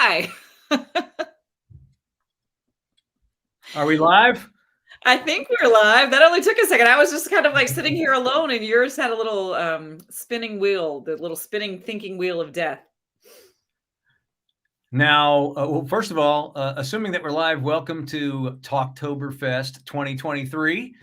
Hi. Are we live? I think we're live. That only took a second. I was just kind of like sitting here alone, and yours had a little spinning wheel, the little spinning thinking wheel of death. Now, well, first of all, assuming that we're live, welcome to Talktoberfest 2023.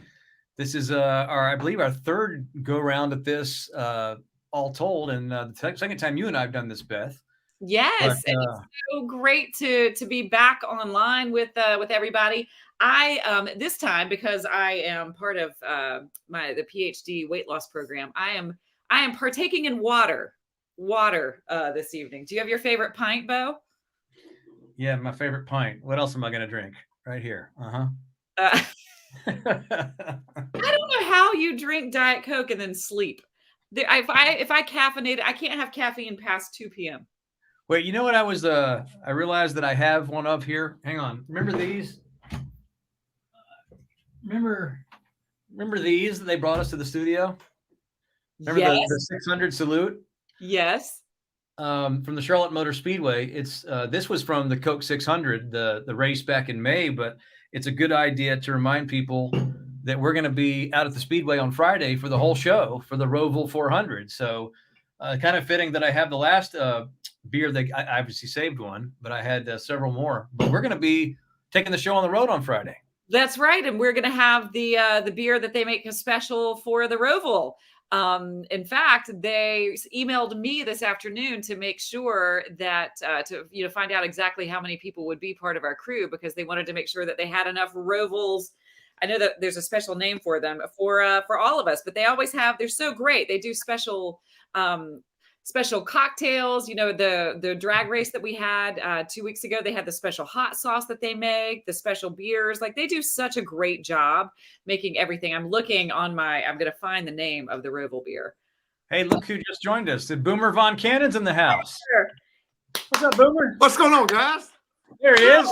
This is I believe, our third go round at this, all told, and the second time you and I have done this, Beth. Yes, But, and it's so great to be back online with everybody. I this time, because I am part of the PhD weight loss program, I am partaking in water this evening. Do you have your favorite pint, Bo? Yeah, my favorite pint. What else am I going to drink? Right here. I don't know how you drink Diet Coke and then sleep. If I caffeinate, I can't have caffeine past 2 p.m. Wait, you know what I realized that I have one of here. Hang on. Remember these? Remember these that they brought us to the studio? Remember Yes. the 600 salute? Yes. From the Charlotte Motor Speedway. It's this was from the Coke 600, the race back in May, but it's a good idea to remind people that we're going to be out at the Speedway on Friday for the whole show for the Roval 400. So kind of fitting that I have the last beer that I obviously saved one, but I had several more. But we're going to be taking the show on the road on Friday. That's right, and we're going to have the beer that they make a special for the Roval. In fact, they emailed me this afternoon to make sure that to find out exactly how many people would be part of our crew, because they wanted to make sure that they had enough Rovals. I know that there's a special name for them for all of us, but they always have. They're so great. They do special cocktails. The drag race that we had 2 weeks ago, they had the special hot sauce that they make, the special beers. Like, they do such a great job making everything. I'm going to find the name of the Roval beer. Hey, look who just joined us. The Boomer VonCannon's in the house. Sure. What's up, Boomer? What's going on, guys? There he is.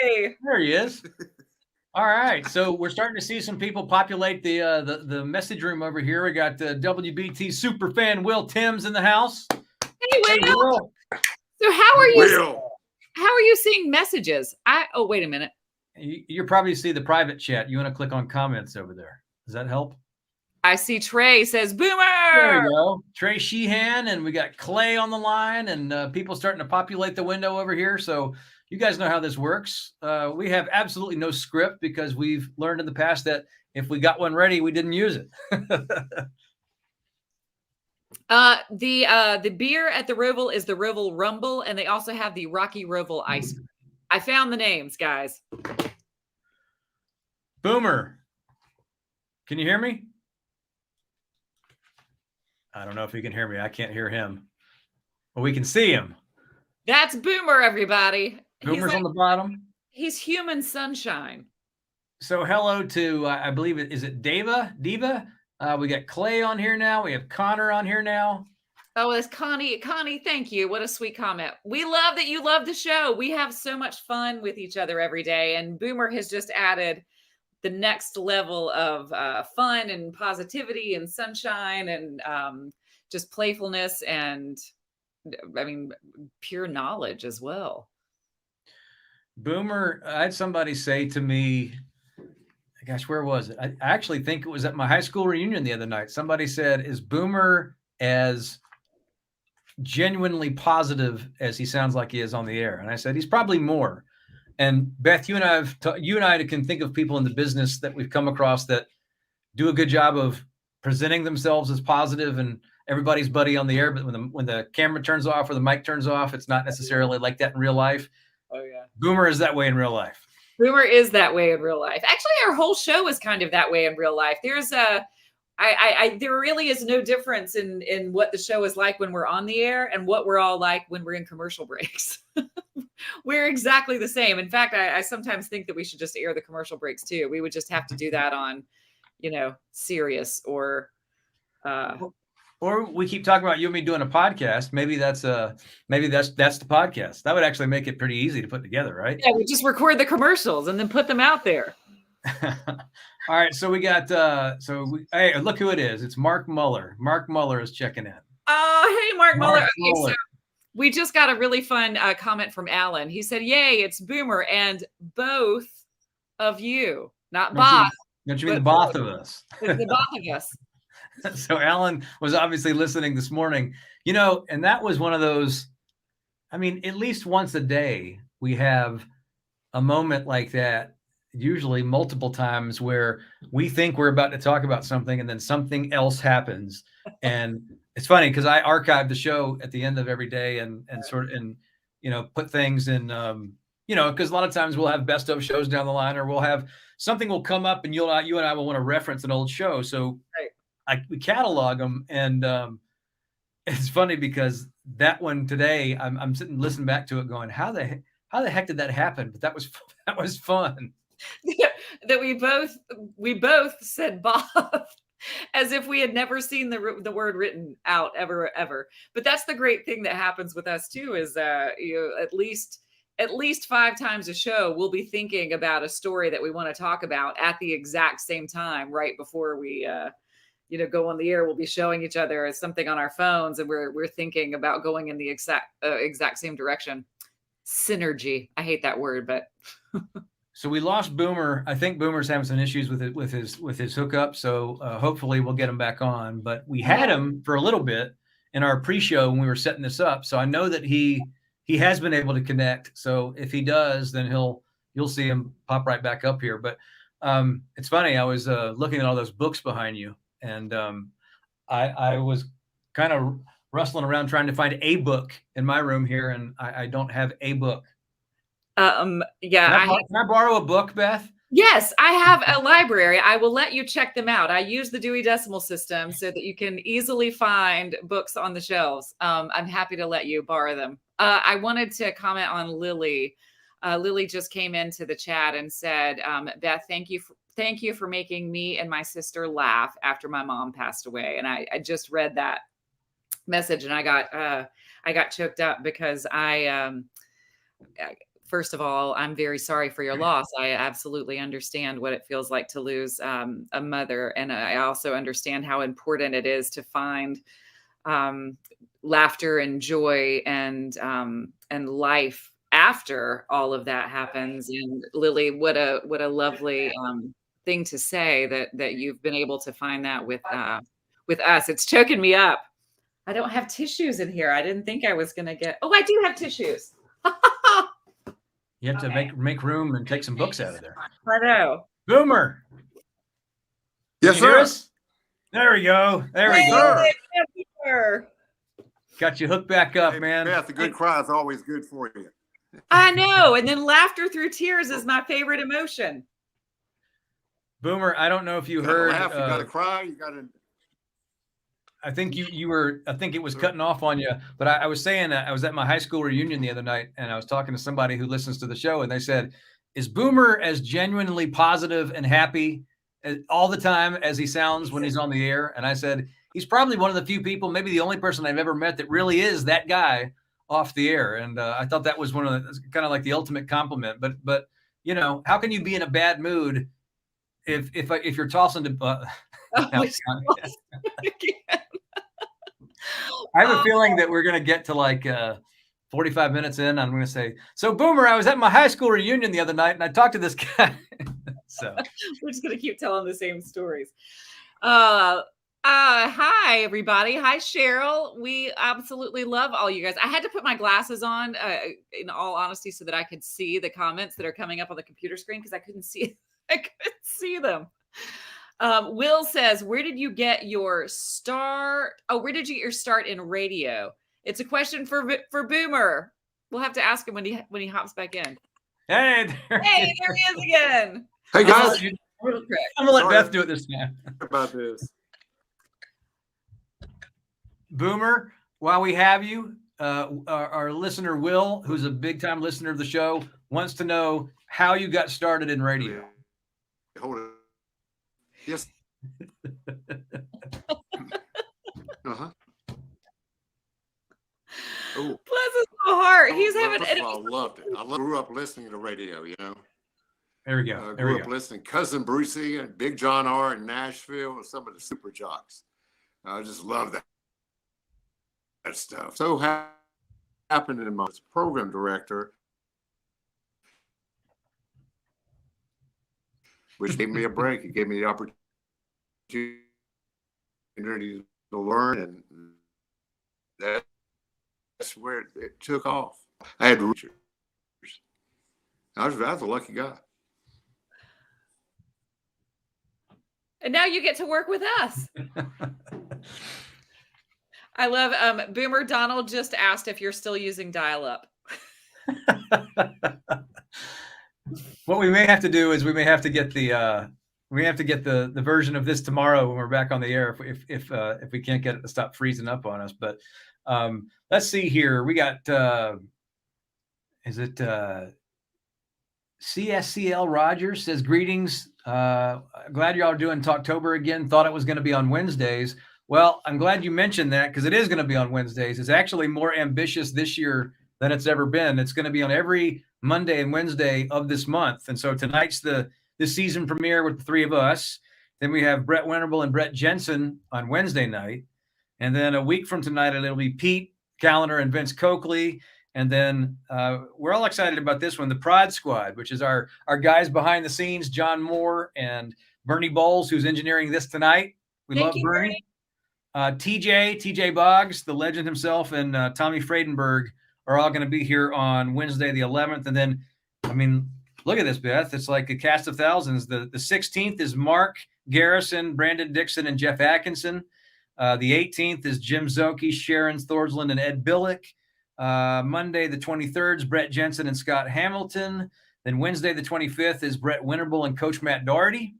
Hey. There he is. All right, so we're starting to see some people populate the message room over here. We got WBT super fan Will Timms in the house. Hey, Will. Hey, Will. So how are you seeing messages? Wait a minute. You probably see the private chat. You want to click on comments over there. Does that help? I see Trey says Boomer. There you go. Trey Sheehan, and we got Clay on the line, and people starting to populate the window over here. So you guys know how this works. We have absolutely no script because we've learned in the past that if we got one ready, we didn't use it. The beer at the Roval is the Roval Rumble, and they also have the Rocky Roval Ice Cream. I found the names, guys. Boomer, can you hear me? I don't know if you can hear me. I can't hear him. Well, we can see him. That's Boomer, everybody. Boomer's on the bottom. He's human sunshine. So hello to, I believe is it Diva? We got Clay on here now. We have Connor on here now. Oh, it's Connie. Connie, thank you. What a sweet comment. We love that you love the show. We have so much fun with each other every day. And Boomer has just added the next level of fun and positivity and sunshine and just playfulness and, pure knowledge as well. Boomer, I had somebody say to me, gosh, where was it? I actually think it was at my high school reunion the other night. Somebody said, is Boomer as genuinely positive as he sounds like he is on the air? And I said, he's probably more. And Beth, you and I can think of people in the business that we've come across that do a good job of presenting themselves as positive and everybody's buddy on the air. But when the camera turns off or the mic turns off, it's not necessarily like that in real life. Oh yeah. Boomer is that way in real life. Boomer is that way in real life. Actually, our whole show is kind of that way in real life. There's there really is no difference in what the show is like when we're on the air and what we're all like when we're in commercial breaks. We're exactly the same. In fact, I sometimes think that we should just air the commercial breaks too. We would just have to do that on, Sirius or we keep talking about you and me doing a podcast. Maybe that's the podcast. That would actually make it pretty easy to put together, right? Yeah, we just record the commercials and then put them out there. All right, so we got hey, look who it is. It's Mark Muller. Mark Muller is checking in. Oh, hey, Mark Muller. Okay, so We just got a really fun comment from Alan. He said, "Yay, it's Boomer and both of you, not Bob, Don't you mean but the both of us?" the both of us." So Alan was obviously listening this morning, you know, and that was one of those. I mean, at least once a day we have a moment like that, usually multiple times, where we think we're about to talk about something and then something else happens. And it's funny because I archive the show at the end of every day and you know, put things in, you know, because a lot of times we'll have best of shows down the line, or we'll have something will come up and you and I will want to reference an old show. So we catalog them. And it's funny because that one today, I'm sitting listening back to it going, how the heck did that happen? But that was fun. That we both said Bob as if we had never seen the word written out ever. But that's the great thing that happens with us too, is you know, at least 5 times a show we'll be thinking about a story that we want to talk about at the exact same time, right before we you know, go on the air. We'll be showing each other something on our phones, and we're thinking about going in the exact same direction. Synergy. I hate that word, but so we lost Boomer. I think Boomer's having some issues with his hookup. So hopefully we'll get him back on. But we had him for a little bit in our pre-show when we were setting this up. So I know that he has been able to connect. So if he does, then you'll see him pop right back up here. But it's funny. I was looking at all those books behind you. And I was kind of rustling around trying to find a book in my room here, and I don't have a book. Yeah. Can I borrow a book, Beth? Yes, I have a library. I will let you check them out. I use the Dewey Decimal System so that you can easily find books on the shelves. I'm happy to let you borrow them. I wanted to comment on Lily. Lily just came into the chat and said, Beth, thank you for making me and my sister laugh after my mom passed away. And I just read that message and I got choked up because first of all, I'm very sorry for your loss. I absolutely understand what it feels like to lose a mother. And I also understand how important it is to find laughter and joy and life after all of that happens. And Lily, what a lovely thing to say that you've been able to find that with us. It's choking me up. I don't have tissues in here. I didn't think I was going to get. Oh, I do have tissues. You have to make room and take some books out of there. I know. Boomer. Yes, sir. There we go. There we go. Sir. Got you hooked back up, man. Beth, a good cry is always good for you. I know. And then laughter through tears is my favorite emotion. Boomer, I don't know if you heard. Laugh, you got to cry. You got to. I think you were. I think it was cutting off on you. But I was saying I was at my high school reunion the other night, and I was talking to somebody who listens to the show, and they said, "Is Boomer as genuinely positive and happy all the time as he sounds when he's on the air?" And I said, "He's probably one of the few people, maybe the only person I've ever met that really is that guy off the air." And I thought that was one of the kind of like the ultimate compliment. But you know, how can you be in a bad mood if you're tossing to? I have a feeling that we're going to get to like 45 minutes in. I'm going to say, "So Boomer, I was at my high school reunion the other night and I talked to this guy." So we're just going to keep telling the same stories. Hi, everybody. Hi, Cheryl. We absolutely love all you guys. I had to put my glasses on, in all honesty, so that I could see the comments that are coming up on the computer screen because I couldn't see them. Will says, where did you get your start? Oh, where did you get your start in radio? It's a question for Boomer. We'll have to ask him when he hops back in. Hey, there he is again. Hey guys, I'm gonna let Beth do it this time. About this, Boomer. While we have you, our listener Will, who's a big time listener of the show, wants to know how you got started in radio. Hold it. Yes. Uh-huh. Oh. Bless his little heart. He's having. I loved it. I grew up listening to radio. You know. There we go. I grew up listening. Cousin Brucey and Big John R. in Nashville, and some of the super jocks. I just love that stuff. So happened in my program director, which gave me a break. It gave me the opportunity to learn, and that's where it took off. I had Richards. I was a lucky guy. And now you get to work with us. I love Boomer. Donald just asked if you're still using dial-up. What we may have to do is we may have to get the version of this tomorrow when we're back on the air if we can't get it to stop freezing up on us. But let's see here. We got is it CSCL Rogers says greetings. Glad y'all are doing Talktober again. Thought it was going to be on Wednesdays. Well, I'm glad you mentioned that because it is going to be on Wednesdays. It's actually more ambitious this year than it's ever been. It's going to be on every Monday and Wednesday of this month. And so tonight's the season premiere with the three of us. Then we have Brett Winterble and Brett Jensen on Wednesday night. And then a week from tonight, it'll be Pete Callender and Vince Coakley. And then we're all excited about this one, the Prod Squad, which is our guys behind the scenes, John Moore and Bernie Bowles, who's engineering this tonight. We love Bernie. TJ Boggs, the legend himself, and Tommy Friedenberg are all going to be here on Wednesday, the 11th. And then, I mean, look at this, Beth. It's like a cast of thousands. The 16th is Mark Garrison, Brandon Dixon, and Jeff Atkinson. The 18th is Jim Zoke, Sharon Thorsland, and Ed Billick. Monday, the 23rd is Brett Jensen and Scott Hamilton. Then Wednesday, the 25th is Brett Winterble and Coach Matt Doherty.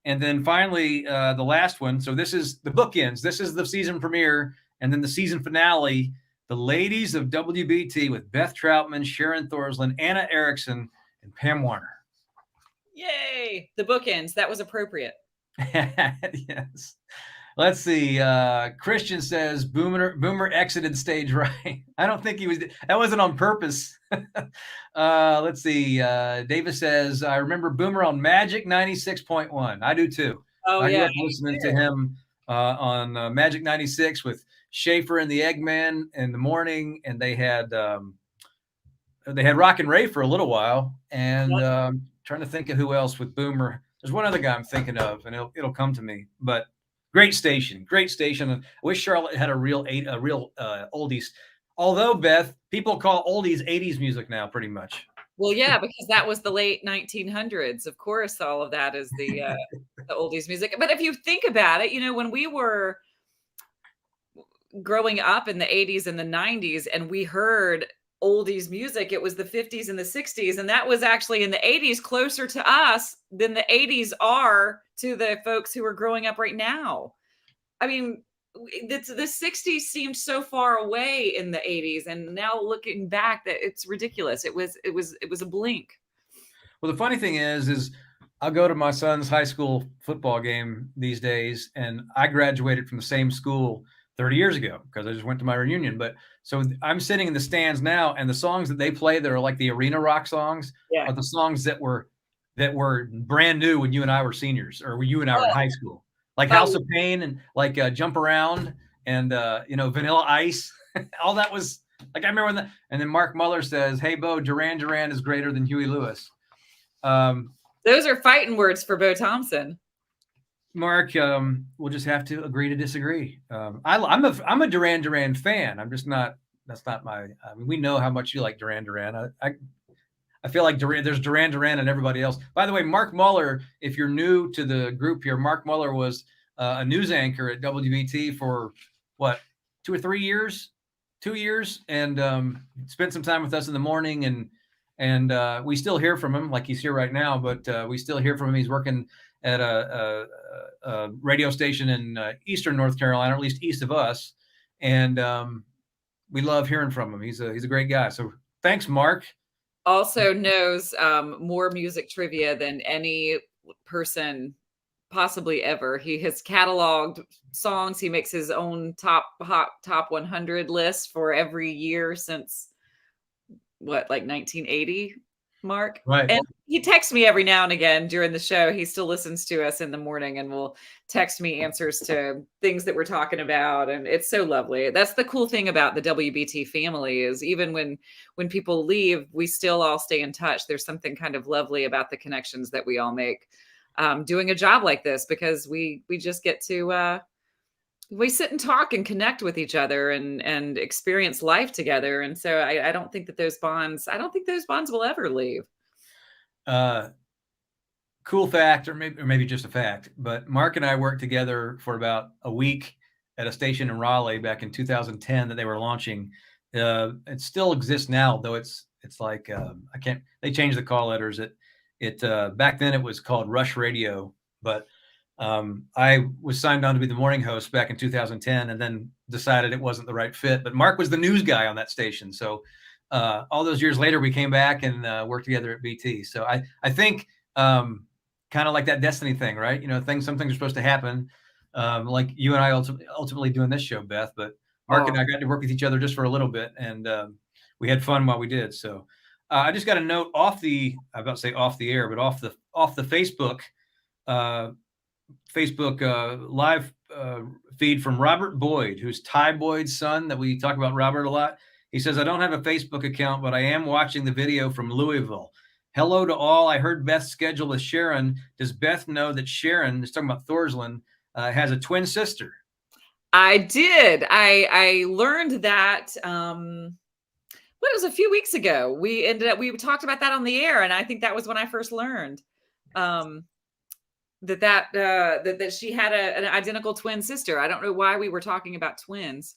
And then finally, the last one. So this is the bookends. This is the season premiere. And then the season finale, the ladies of WBT with Beth Troutman, Sharon Thorsland, Anna Erickson, and Pam Warner. Yay. The bookends. That was appropriate. Yes. Let's see. Christian says Boomer exited stage right. I don't think he was. That wasn't on purpose. Let's see. Davis says, I remember Boomer on Magic 96.1. I do too. Oh, I grew yeah. up listening to him on Magic 96 with Schaefer and the Eggman in the morning, and they had Rock and Ray for a little while. And trying to think of who else with Boomer. There's one other guy I'm thinking of, and it'll come to me. But great station. I wish Charlotte had a real oldies. Although, Beth, people call oldies 80s music now, pretty much. Well, yeah, because that was the late 1900s. Of course, all of that is the oldies music. But if you think about it, when we were growing up in the 80s and the 90s, and we heard oldies music, it was the 50s and the 60s, and that was actually in the 80s closer to us than the 80s are to the folks who are growing up right now. I mean, the 60s seemed so far away in the 80s, and now looking back, that it's ridiculous. It was a blink. Well, the funny thing is I'll go to my son's high school football game these days, and I graduated from the same school 30 years ago because I just went to my reunion. But so I'm sitting in the stands now, and the songs that they play that are like the arena rock songs are the songs that were brand new when you and I were seniors, or when you and I were in high school, like House of Pain and like Jump Around and Vanilla Ice. All that was like, I remember that. And then Mark Muller says, "Hey Bo, Duran Duran is greater than Huey Lewis." Those are fighting words for Bo Thompson. Mark, we'll just have to agree to disagree. I'm a Duran Duran fan. I'm just not. That's not my. I mean, we know how much you like Duran Duran. I feel like there's Duran Duran and everybody else. By the way, Mark Muller, if you're new to the group here, Mark Muller was a news anchor at WBT for what, 2 or 3 years, 2 years, and spent some time with us in the morning. And we still hear from him, like he's here right now. But we still hear from him. He's working at a radio station in Eastern North Carolina, or at least east of us, and we love hearing from him. He's a great guy. So thanks, Mark. Also knows more music trivia than any person possibly ever. He has cataloged songs. He makes his own top 100 list for every year since like 1980. Mark. Right. And he texts me every now and again during the show. He still listens to us in the morning and will text me answers to things that we're talking about. And it's so lovely. That's the cool thing about the WBT family is even when people leave, we still all stay in touch. There's something kind of lovely about the connections that we all make doing a job like this, because we just get to we sit and talk and connect with each other and experience life together. And so I don't think that those bonds will ever leave. Cool fact, or maybe just a fact, but Mark and I worked together for about a week at a station in Raleigh back in 2010 that they were launching. It still exists now, though it's like they changed the call letters. It back then it was called Rush Radio, but I was signed on to be the morning host back in 2010 and then decided it wasn't the right fit. But Mark was the news guy on that station. So all those years later, we came back and worked together at BT. So I think kind of like that destiny thing, right? You know, some things are supposed to happen, like you and I ultimately doing this show, Beth. But Mark and I got to work with each other just for a little bit, and we had fun while we did. So I just got a note off the air, but off the Facebook live feed from Robert Boyd, who's Ty Boyd's son that we talk about Robert a lot. He says, I don't have a Facebook account, but I am watching the video from Louisville. Hello to all. I heard Beth's schedule with Sharon. Does Beth know that Sharon, is talking about Thorsland, has a twin sister? I did. I learned that it was a few weeks ago. We talked about that on the air, and I think that was when I first learned that she had an identical twin sister. I don't know why we were talking about twins.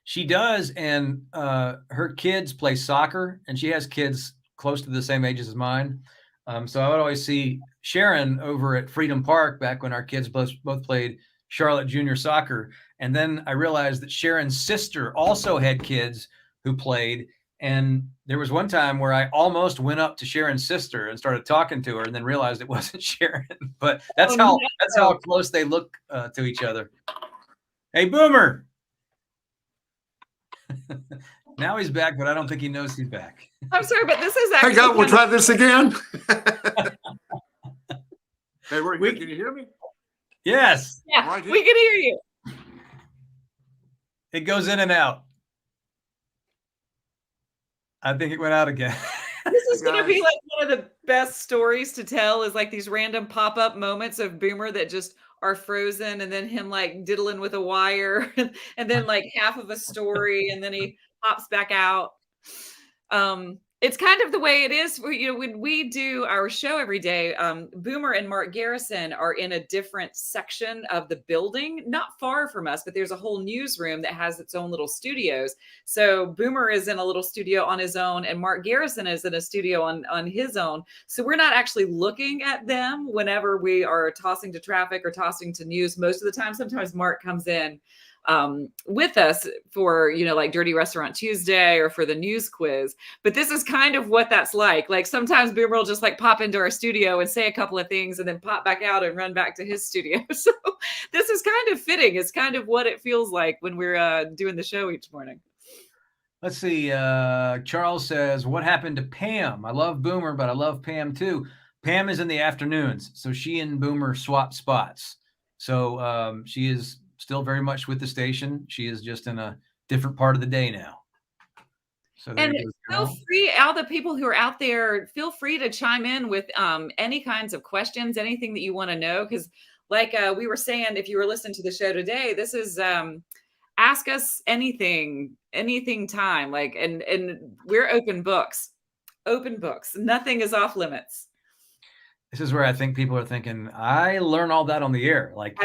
She does, and her kids play soccer, and she has kids close to the same ages as mine. So I would always see Sharon over at Freedom Park back when our kids both played Charlotte Junior Soccer. And then I realized that Sharon's sister also had kids who played. And there was one time where I almost went up to Sharon's sister and started talking to her, and then realized it wasn't Sharon. But that's how close they look to each other. Hey, Boomer. Now he's back, but I don't think he knows he's back. I'm sorry, but this is actually. Hey, God, we'll try this again. Hey, can you hear me? Yes. Yeah, right, we can hear you. It goes in and out. I think it went out again. This is going to be like one of the best stories to tell, is like these random pop-up moments of Boomer that just are frozen, and then him like diddling with a wire, and then like half of a story, and then he pops back out. It's kind of the way it is. When we do our show every day, Boomer and Mark Garrison are in a different section of the building, not far from us, but there's a whole newsroom that has its own little studios. So Boomer is in a little studio on his own, and Mark Garrison is in a studio on his own. So we're not actually looking at them whenever we are tossing to traffic or tossing to news. Most of the time, sometimes Mark comes in with us for, like Dirty Restaurant Tuesday or for the news quiz. But this is kind of what that's like. Like sometimes Boomer will just like pop into our studio and say a couple of things and then pop back out and run back to his studio. So this is kind of fitting. It's kind of what it feels like when we're doing the show each morning. Let's see. Charles says, what happened to Pam? I love Boomer, but I love Pam too. Pam is in the afternoons, so she and Boomer swap spots. So she is still very much with the station. She is just in a different part of the day now. So and feel free, all the people who are out there, feel free to chime in with any kinds of questions, anything that you want to know. Because like we were saying, if you were listening to the show today, this is ask us anything time. Like, and we're open books. Nothing is off limits. This is where I think people are thinking, I learn all that on the air. Like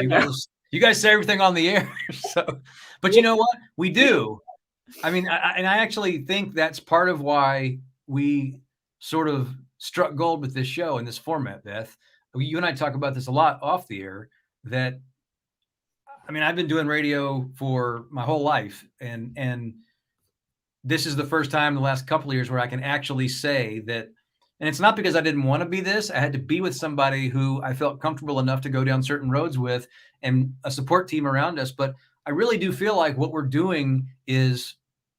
you guys say everything on the air. So, but you know what? We do. I mean, I actually think that's part of why we sort of struck gold with this show and this format, Beth. You and I talk about this a lot off the air, that, I mean, I've been doing radio for my whole life. And this is the first time in the last couple of years where I can actually say that. And it's not because I didn't want to be this. I had to be with somebody who I felt comfortable enough to go down certain roads with, and a support team around us. But I really do feel like what we're doing is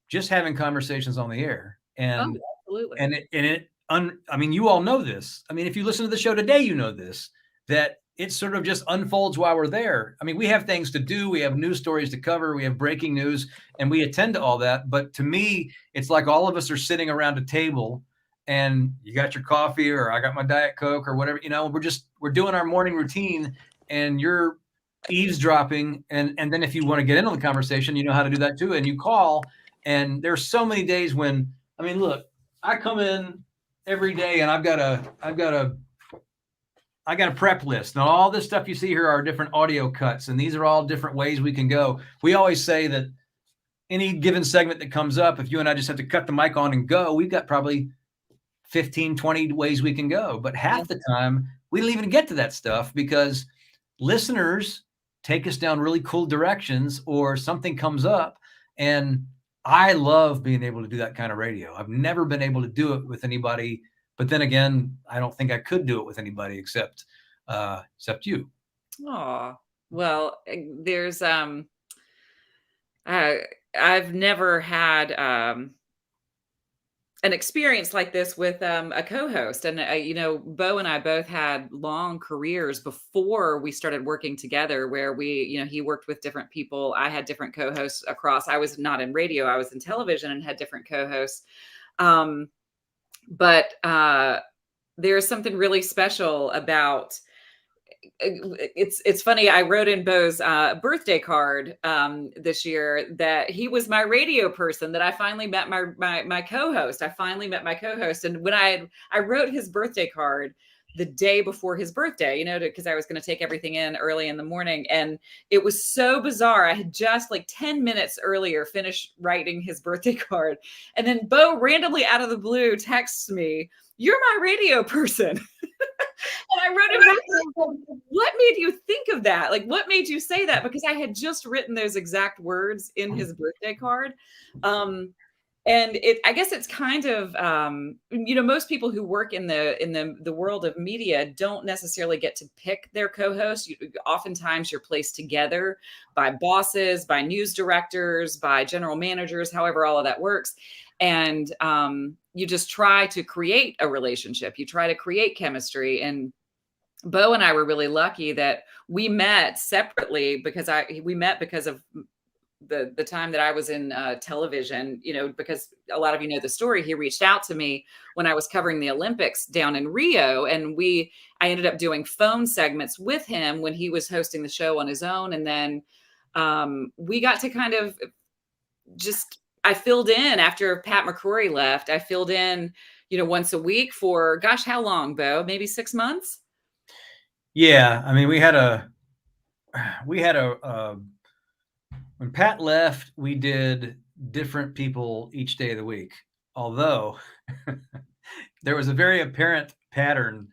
just having conversations on the air. And, absolutely. and it I mean, you all know this. I mean, if you listen to the show today, you know this, that it sort of just unfolds while we're there. I mean, we have things to do. We have news stories to cover. We have breaking news, and we attend to all that. But to me, it's like all of us are sitting around a table, and you got your coffee, or I got my Diet Coke, or whatever. We're doing our morning routine, and you're eavesdropping. And then if you want to get into the conversation, you know how to do that too. And you call. And there's so many days when, I mean, look, I come in every day and I've got a prep list. Now, all this stuff you see here are different audio cuts, and these are all different ways we can go. We always say that any given segment that comes up, if you and I just have to cut the mic on and go, we've got probably 15, 20 ways we can go. But half the time, we don't even get to that stuff because listeners take us down really cool directions, or something comes up. And I love being able to do that kind of radio. I've never been able to do it with anybody. But then again, I don't think I could do it with anybody except you. Oh, well, there's I've never had an experience like this with a co-host, and Bo and I both had long careers before we started working together, where he worked with different people. I had different co-hosts across. I was not in radio, I was in television, and had different co-hosts. But there's something really special about it's funny. I wrote in Bo's birthday card this year that he was my radio person, that I finally met my co-host. I finally met my co-host. And when I wrote his birthday card the day before his birthday, because I was going to take everything in early in the morning. And it was so bizarre. I had just like 10 minutes earlier finished writing his birthday card. And then Bo randomly out of the blue texts me, "You're my radio person." And I wrote it back. What made you think of that? Like, what made you say that? Because I had just written those exact words in his birthday card. And I guess it's kind of, most people who work in the world of media don't necessarily get to pick their co-host. Oftentimes you're placed together by bosses, by news directors, by general managers, however all of that works. And you just try to create a relationship. You try to create chemistry. And Bo and I were really lucky that we met separately because we met because of the time that I was in television, because a lot of you know the story. He reached out to me when I was covering the Olympics down in Rio, and I ended up doing phone segments with him when he was hosting the show on his own. And then we got to kind of I filled in after Pat McCrory left. I filled in, once a week for, gosh, how long, Bo? Maybe 6 months? Yeah. I mean, we had a when Pat left, we did different people each day of the week. Although there was a very apparent pattern.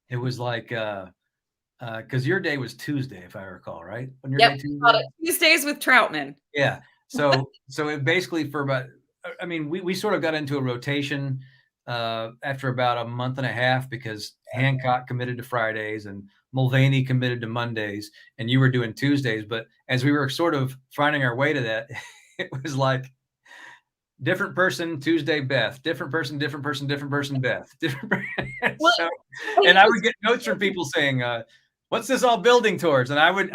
It was like, because your day was Tuesday, if I recall, right? When your Yep, day Tuesday? Tuesdays with Troutman. Yeah. So it basically we sort of got into a rotation after about a month and a half, because Hancock committed to Fridays and Mulvaney committed to Mondays, and you were doing Tuesdays. But as we were sort of finding our way to that, it was like different person Tuesday Beth, different person Beth, different. And I would get notes from people saying, "What's this all building towards?" And I would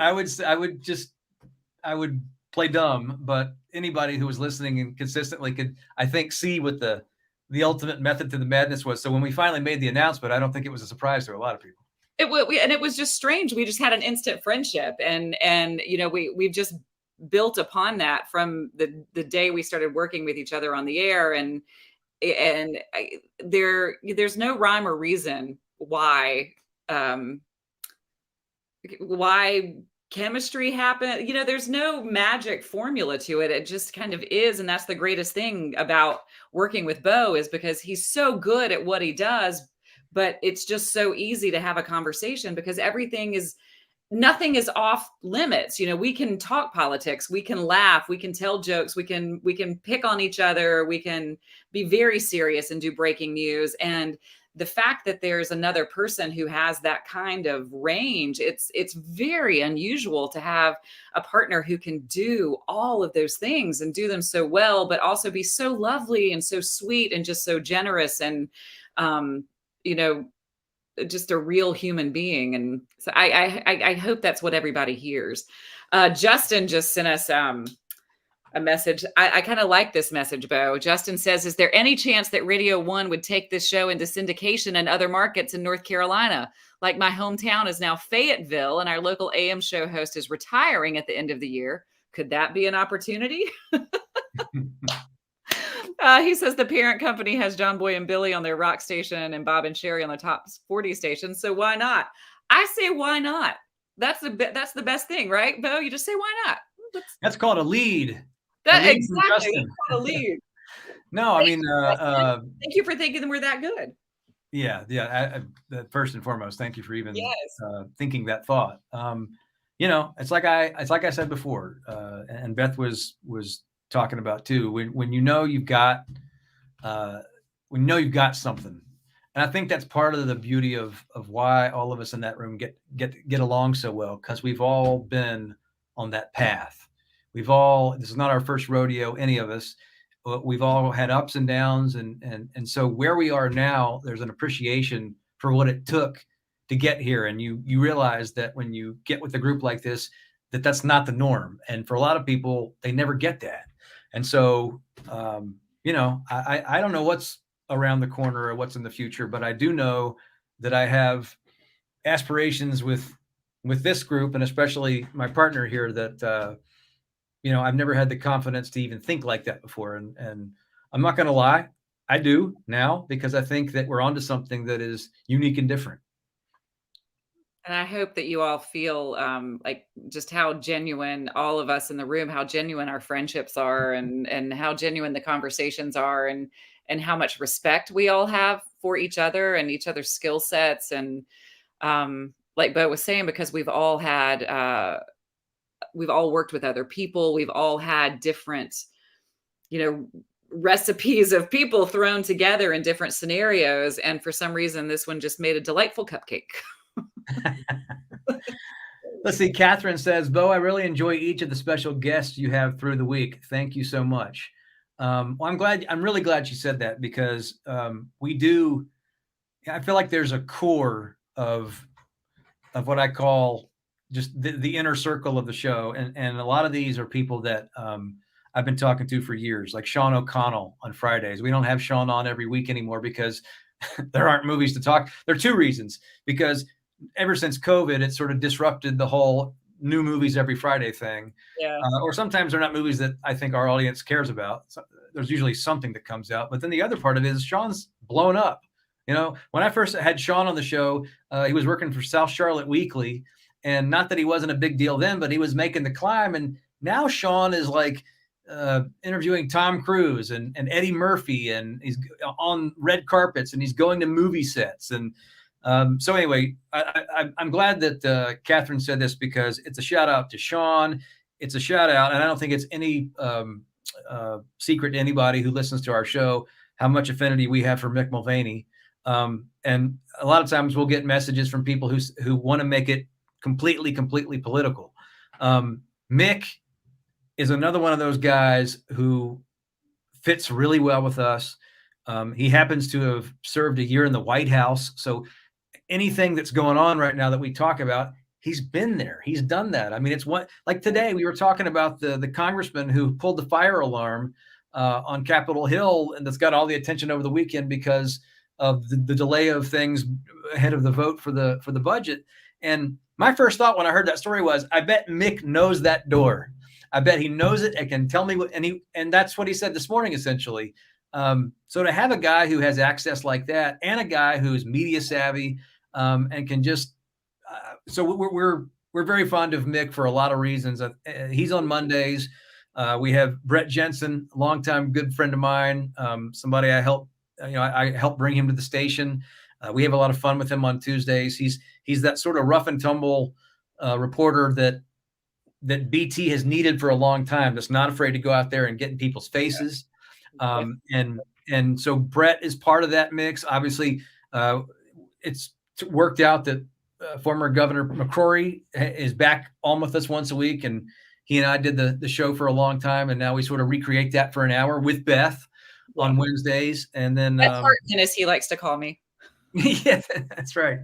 play dumb, but anybody who was listening and consistently could, I think, see what the ultimate method to the madness was. So when we finally made the announcement, I don't think it was a surprise to a lot of people. And it was just strange. We just had an instant friendship, and we've just built upon that from the day we started working with each other on the air. And there's no rhyme or reason why chemistry happen. There's no magic formula to it. It just kind of is. And that's the greatest thing about working with Bo, is because he's so good at what he does, but it's just so easy to have a conversation because everything is nothing is off limits. We can talk politics, we can laugh, we can tell jokes, we can pick on each other, we can be very serious and do breaking news. And the fact that there's another person who has that kind of range, it's very unusual to have a partner who can do all of those things and do them so well, but also be so lovely and so sweet and just so generous and you know just a real human being. And so I hope that's what everybody hears. Justin just sent us a message. I kind of like this message, Bo. Justin says, is there any chance that Radio 1 would take this show into syndication in other markets in North Carolina? Like my hometown is now Fayetteville and our local AM show host is retiring at the end of the year. Could that be an opportunity? He says the parent company has John Boy and Billy on their rock station and Bob and Sherry on the top 40 station. So why not? I say, why not? That's the best thing, right, Bo? You just say, why not? That's called a lead. Exactly. A lead. No, I mean, thank you for thinking we're that good. Yeah. First and foremost, thank you for even thinking that thought. It's like I said before, and Beth was talking about too. When you've got something, and I think that's part of the beauty of why all of us in that room get along so well, because we've all been on that path. This is not our first rodeo, any of us. We've all had ups and downs, and so where we are now, there's an appreciation for what it took to get here. And you realize that when you get with a group like this, that's not the norm. And for a lot of people, they never get that. And so, I don't know what's around the corner or what's in the future, but I do know that I have aspirations with this group, and especially my partner here, that I've never had the confidence to even think like that before. And I'm not going to lie, I do now, because I think that we're onto something that is unique and different. And I hope that you all feel like just how genuine all of us in the room, how genuine our friendships are, and how genuine the conversations are, and how much respect we all have for each other and each other's skill sets. And like Bo was saying, because we've all worked with other people, we've all had different, recipes of people thrown together in different scenarios. And for some reason, this one just made a delightful cupcake. Let's see. Catherine says, Bo, I really enjoy each of the special guests you have through the week. Thank you so much. I'm really glad you said that, because I feel like there's a core of what I call just the inner circle of the show. And a lot of these are people that I've been talking to for years, like Sean O'Connell on Fridays. We don't have Sean on every week anymore because there aren't movies to talk. There are two reasons. Because ever since COVID, it sort of disrupted the whole new movies every Friday thing. Yeah. Or sometimes they're not movies that I think our audience cares about. So there's usually something that comes out. But then the other part of it is Sean's blown up. When I first had Sean on the show, he was working for South Charlotte Weekly. And not that he wasn't a big deal then, but he was making the climb. And now Sean is like interviewing Tom Cruise and Eddie Murphy, and he's on red carpets, and he's going to movie sets. And so anyway, I'm glad that Catherine said this, because it's a shout out to Sean. It's a shout out, and I don't think it's any secret to anybody who listens to our show how much affinity we have for Mick Mulvaney. And a lot of times we'll get messages from people who want to make it completely political. Mick is another one of those guys who fits really well with us. He happens to have served a year in the White House. So anything that's going on right now that we talk about, he's been there. He's done that. I mean, it's like today we were talking about the congressman who pulled the fire alarm on Capitol Hill, and that's got all the attention over the weekend because of the delay of things ahead of the vote for the budget. And my first thought when I heard that story was, I bet Mick knows that door. I bet he knows it and can tell me what, and that's what he said this morning, essentially. So to have a guy who has access like that, and a guy who's media savvy, and can just, so we're very fond of Mick for a lot of reasons. He's on Mondays. We have Brett Jensen, a longtime good friend of mine, somebody I helped bring him to the station. We have a lot of fun with him on Tuesdays. He's that sort of rough and tumble reporter that BT has needed for a long time. That's not afraid to go out there and get in people's faces. And so Brett is part of that mix. Obviously, it's worked out that former Governor McCrory is back on with us once a week, and he and I did the show for a long time, and now we sort of recreate that for an hour with Beth on Wednesdays, and then as he likes to call me. Yeah, that's right.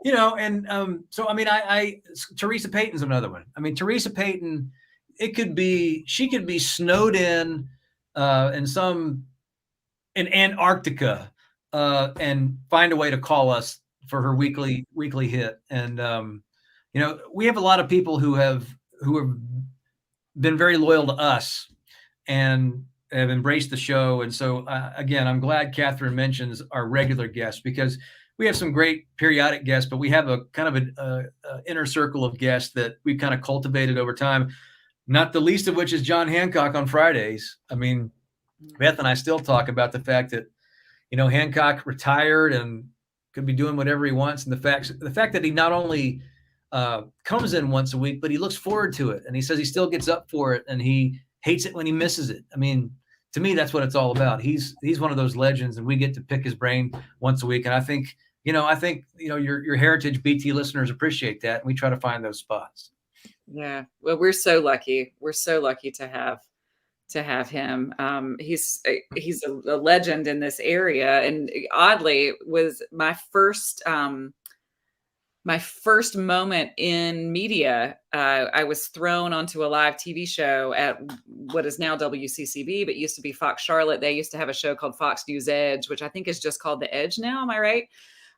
You know, and so I mean, Teresa Payton's another one. I mean, Teresa Payton, she could be snowed in Antarctica and find a way to call us for her weekly hit. And you know, we have a lot of people who have been very loyal to us and have embraced the show. And so again, I'm glad Catherine mentions our regular guests, because we have some great periodic guests, but we have a kind of an inner circle of guests that we've kind of cultivated over time, not the least of which is John Hancock on Fridays. I mean, Beth and I still talk about the fact that, you know, Hancock retired and could be doing whatever he wants. And the fact that he not only comes in once a week, but he looks forward to it. And he says he still gets up for it, and he hates it when he misses it. I mean, to me, that's what it's all about. He's one of those legends, and we get to pick his brain once a week. And I think your Heritage BT listeners appreciate that, and we try to find those spots. Yeah, well, we're so lucky. We're so lucky to have him. He's a legend in this area, and oddly, was my first moment in media. I was thrown onto a live TV show at what is now WCCB, but used to be Fox Charlotte. They used to have a show called Fox News Edge, which I think is just called The Edge now. Am I right?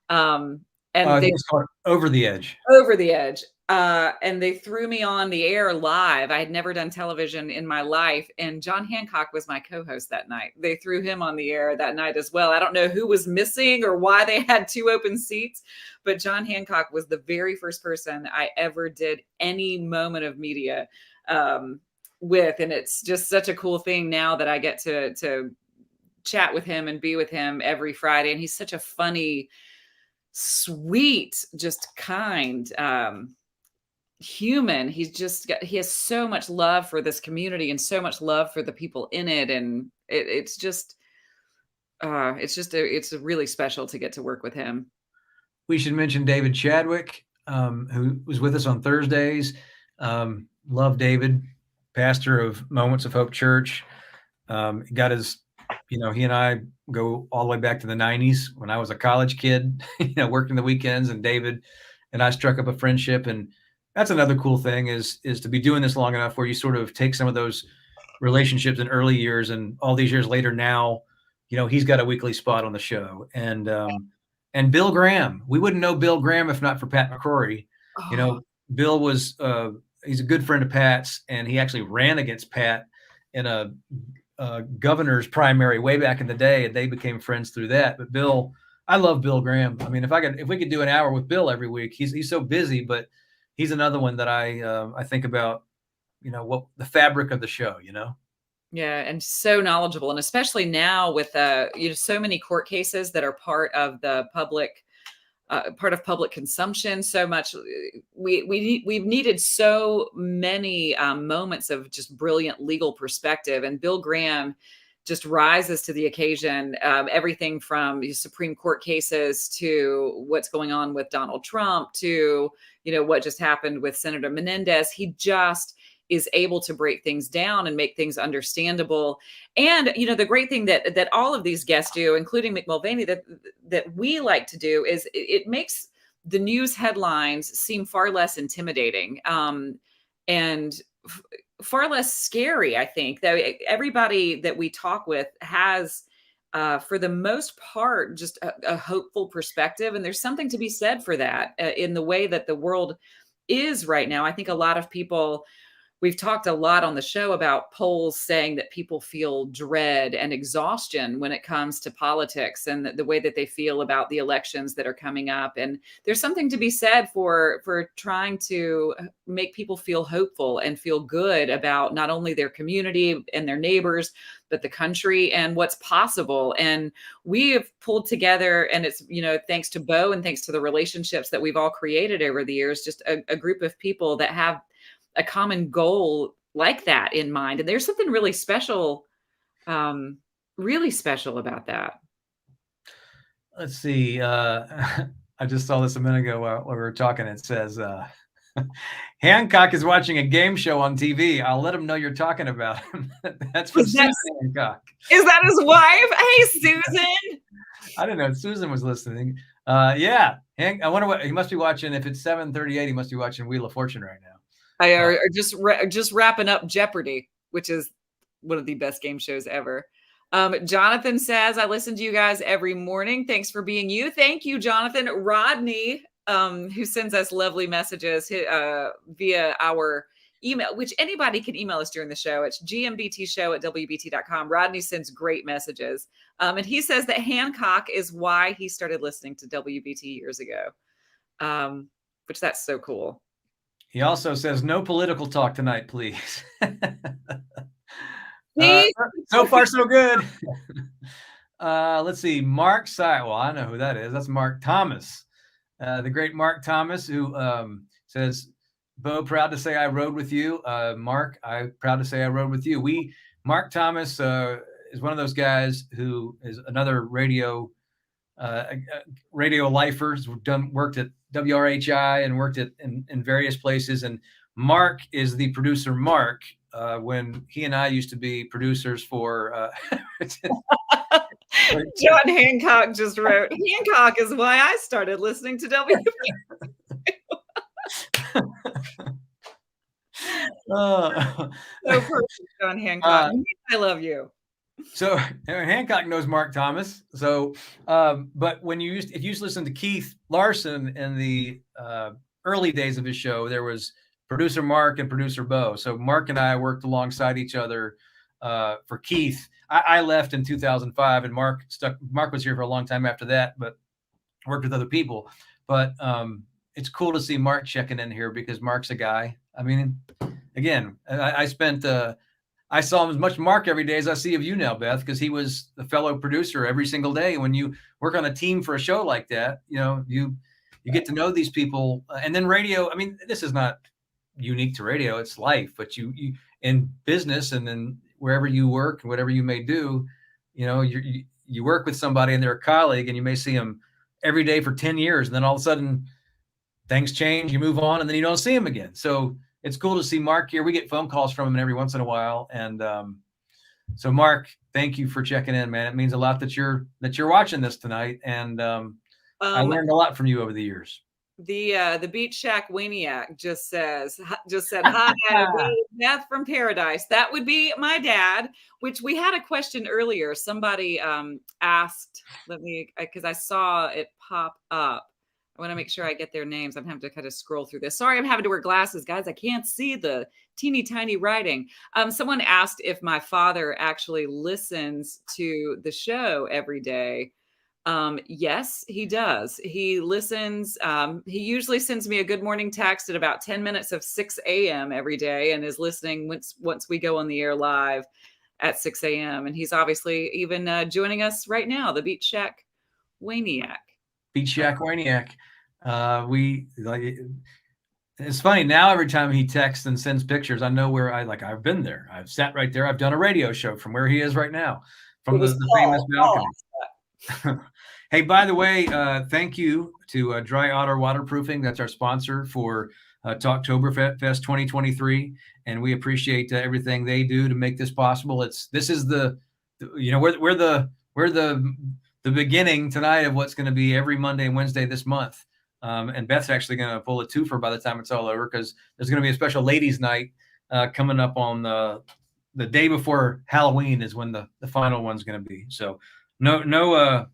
And it's called Over the Edge. Over the Edge. And they threw me on the air live. I had never done television in my life. And John Hancock was my co-host that night. They threw him on the air that night as well. I don't know who was missing or why they had 2 open seats, but John Hancock was the very first person I ever did any moment of media with. And it's just such a cool thing now that I get to chat with him and be with him every Friday. And he's such a funny, sweet, just kind, human. He has so much love for this community and so much love for the people in it. And it's really special to get to work with him. We should mention David Chadwick, who was with us on Thursdays. Love David, pastor of Moments of Hope Church. Got his, he and I go all the way back to the 90s when I was a college kid, working the weekends, and David and I struck up a friendship. And that's another cool thing is to be doing this long enough where you sort of take some of those relationships in early years, and all these years later now, he's got a weekly spot on the show. And Bill Graham, we wouldn't know Bill Graham if not for Pat McCrory. Bill was, he's a good friend of Pat's, and he actually ran against Pat in a governor's primary way back in the day, and they became friends through that. But Bill, I love Bill Graham. I mean, if we could do an hour with Bill every week, he's so busy, but he's another one that I think about, what the fabric of the show, Yeah, and so knowledgeable, and especially now with so many court cases that are part of the public, part of public consumption. So much we've needed so many moments of just brilliant legal perspective, and Bill Graham just rises to the occasion. Everything from Supreme Court cases to what's going on with Donald Trump to what just happened with Senator Menendez. He just is able to break things down and make things understandable. And, the great thing that all of these guests do, including Mick Mulvaney, that we like to do is it makes the news headlines seem far less intimidating and far less scary. I think that everybody that we talk with has, for the most part, just a hopeful perspective. And there's something to be said for that in the way that the world is right now. I think a lot of people we've talked a lot on the show about polls saying that people feel dread and exhaustion when it comes to politics and the way that they feel about the elections that are coming up. And there's something to be said for trying to make people feel hopeful and feel good about not only their community and their neighbors, but the country and what's possible. And we have pulled together, and it's, thanks to Bo and thanks to the relationships that we've all created over the years, just a group of people that have a common goal like that in mind. And there's something really special about that. Let's see. I just saw this a minute ago while we were talking. It says, Hancock is watching a game show on TV. I'll let him know you're talking about him. That's from Susan Hancock. Is that his wife? Hey, Susan. I didn't know Susan was listening. Yeah. I wonder what he must be watching. If it's 7:38, he must be watching Wheel of Fortune right now. Are just wrapping up Jeopardy, which is one of the best game shows ever. Jonathan says, I listen to you guys every morning. Thanks for being you. Thank you, Jonathan. Rodney, who sends us lovely messages via our email, which anybody can email us during the show. It's gmbtshow@wbt.com. Rodney sends great messages. And he says that Hancock is why he started listening to WBT years ago, which that's so cool. He also says, no political talk tonight, please. So far, so good. Let's see. Mark Well, I know who that is. That's Mark Thomas, the great Mark Thomas, who says, Bo, proud to say I rode with you. Mark, I'm proud to say I rode with you. Mark Thomas is one of those guys who is another radio lifer, worked at WRHI and worked in various places. And Mark is the producer Mark when he and I used to be producers for John Hancock just wrote, Hancock is why I started listening to WBT. So perfect, John Hancock. I love you. So Hancock knows Mark Thomas. So, but if you used to listen to Keith Larson in the early days of his show, there was producer Mark and producer Bo. So Mark and I worked alongside each other for Keith. I left in 2005, and Mark was here for a long time after that, but worked with other people. But it's cool to see Mark checking in here because Mark's a guy. I mean, again, I saw him as much Mark every day as I see of you now, Beth, because he was the fellow producer every single day. When you work on a team for a show like that, you get to know these people. And then radio, I mean, this is not unique to radio, it's life, but you in business and then wherever you work and whatever you may do, you work with somebody and they're a colleague and you may see them every day for 10 years. And then all of a sudden things change, you move on, and then you don't see him again. So it's cool to see Mark here. We get phone calls from him every once in a while. And so Mark, thank you for checking in, man. It means a lot that you're watching this tonight. And I learned a lot from you over the years. The Beach Shack Waniac just said, hi, Beth from Paradise. That would be my dad, which we had a question earlier. Somebody asked, because I saw it pop up. I want to make sure I get their names. I'm having to kind of scroll through this. Sorry, I'm having to wear glasses, guys. I can't see the teeny tiny writing. Someone asked if my father actually listens to the show every day. Yes, he does. He listens. He usually sends me a good morning text at about 10 minutes of 6 a.m. every day and is listening once we go on the air live at 6 a.m. And he's obviously even joining us right now, the Beach Shack Waniac. Beach Shack Waniac. It's funny now. Every time he texts and sends pictures, I know where I've been there. I've sat right there. I've done a radio show from where he is right now, from the famous balcony. Hey, by the way, thank you to Dry Otter Waterproofing. That's our sponsor for Talktoberfest 2023, and we appreciate everything they do to make this possible. We're the beginning tonight of what's going to be every Monday and Wednesday this month. And Beth's actually going to pull a twofer by the time it's all over, because there's going to be a special ladies' night coming up on the day before Halloween is when the final one's going to be. So no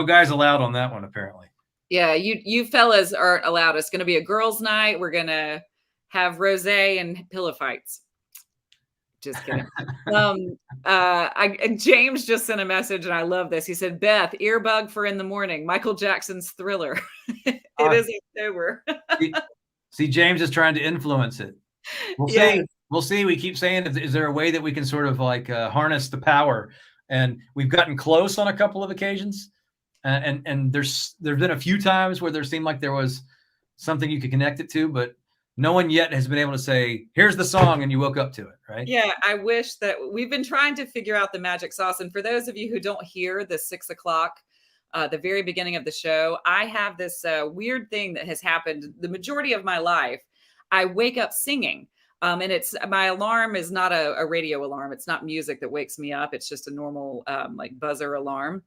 guys allowed on that one, apparently. Yeah, you fellas aren't allowed. It's going to be a girls' night. We're going to have rosé and pillow fights. Just kidding. James just sent a message, and I love this. He said, "Beth, earbug for in the morning. Michael Jackson's Thriller." It is October. See, James is trying to influence it. We'll Yes. see. We'll see. We keep saying, is there a way that we can sort of like harness the power? And we've gotten close on a couple of occasions. And there's been a few times where there seemed like there was something you could connect it to, but no one yet has been able to say, here's the song, and you woke up to it, right? Yeah, I wish that we've been trying to figure out the magic sauce. And for those of you who don't hear the 6 o'clock, the very beginning of the show, I have this weird thing that has happened the majority of my life. I wake up singing. And it's my alarm is not a radio alarm. It's not music that wakes me up. It's just a normal like buzzer alarm.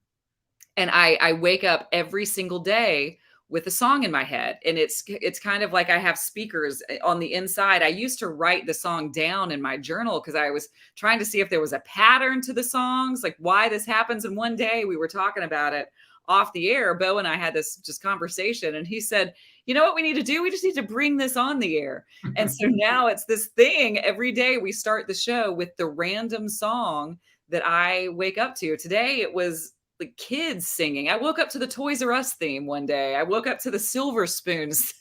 And I wake up every single day with a song in my head. And it's kind of like I have speakers on the inside. I used to write the song down in my journal because I was trying to see if there was a pattern to the songs, like why this happens. And one day we were talking about it off the air. Bo and I had this just conversation, and he said, you know what we need to do? We just need to bring this on the air. And so now it's this thing. Every day we start the show with the random song that I wake up to. Today it was the kids singing. I woke up to the Toys R Us theme one day. I woke up to the Silver Spoons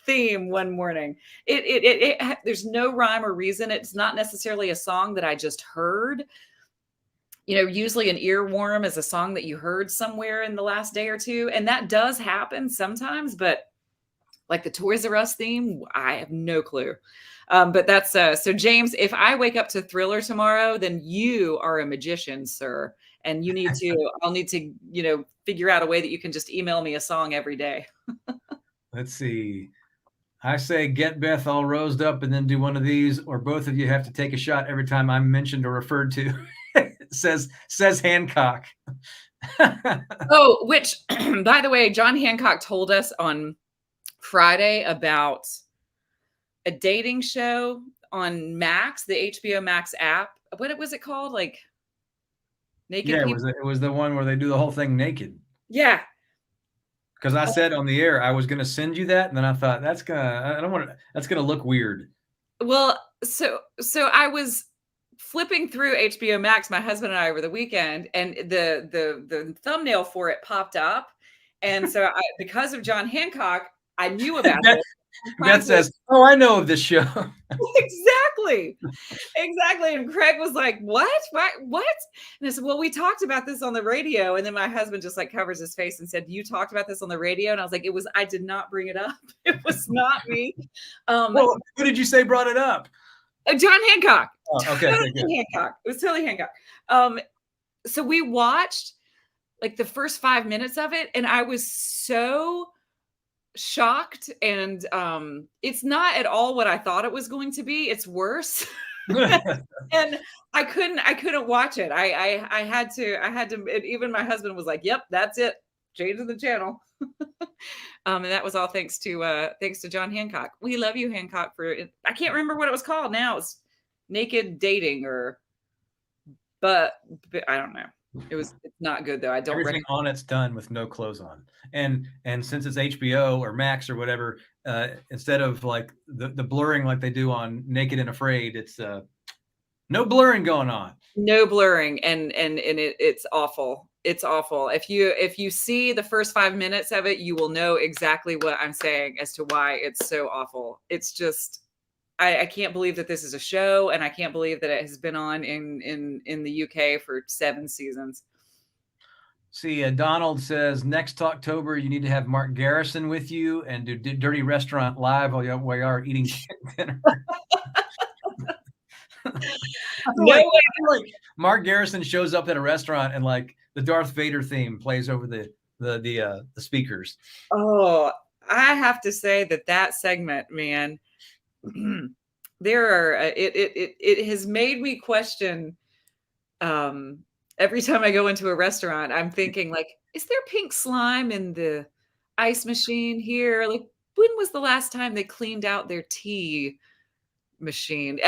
theme one morning. There's no rhyme or reason. It's not necessarily a song that I just heard. You know, usually an earworm is a song that you heard somewhere in the last day or two. And that does happen sometimes, but like the Toys R Us theme, I have no clue. But that's so James, if I wake up to Thriller tomorrow, then you are a magician, sir. And I'll need to, figure out a way that you can just email me a song every day. Let's see. I say get Beth all rosed up and then do one of these, or both of you have to take a shot every time I'm mentioned or referred to. says Hancock. Oh, which, by the way, John Hancock told us on Friday about a dating show on Max, the HBO Max app. What was it called? Like Naked People? It was the one where they do the whole thing naked. Yeah. Because I said on the air I was going to send you that, and then I thought that's gonna look weird. Well, so I was flipping through HBO Max, my husband and I, over the weekend, and the thumbnail for it popped up, and so because of John Hancock, I knew about it. Beth says, "Oh, I know of this show." Exactly. And Craig was like, "What? And I said, "Well, we talked about this on the radio." And then my husband just like covers his face and said, "You talked about this on the radio?" And I was like, I did not bring it up. It was not me. Well, who did you say brought it up? John Hancock. Oh, okay. Hancock. It was totally Hancock. So we watched like the first 5 minutes of it, and I was so shocked, and it's not at all what I thought it was going to be. It's worse. And I couldn't watch it. I had to, even my husband was like, "Yep, that's it. Changing the channel." And that was all thanks to John Hancock. We love you, Hancock, for it. I can't remember what it was called now. It's Naked Dating but I don't know. It's not good though. I don't. Everything on it's done with no clothes on, and since it's HBO or Max or whatever, instead of like the blurring like they do on Naked and Afraid, it's no blurring going on. No blurring, and it's awful. It's awful. If you see the first 5 minutes of it, you will know exactly what I'm saying as to why it's so awful. It's just. I can't believe that this is a show, and I can't believe that it has been on in the UK for 7 seasons. See, Donald says next Talktober you need to have Mark Garrison with you and do Dirty Restaurant live while you are eating dinner. Like Mark Garrison shows up at a restaurant and like the Darth Vader theme plays over the speakers. Oh, I have to say that segment, man. It has made me question every time I go into a restaurant. I'm thinking like, is there pink slime in the ice machine here? Like, when was the last time they cleaned out their tea machine?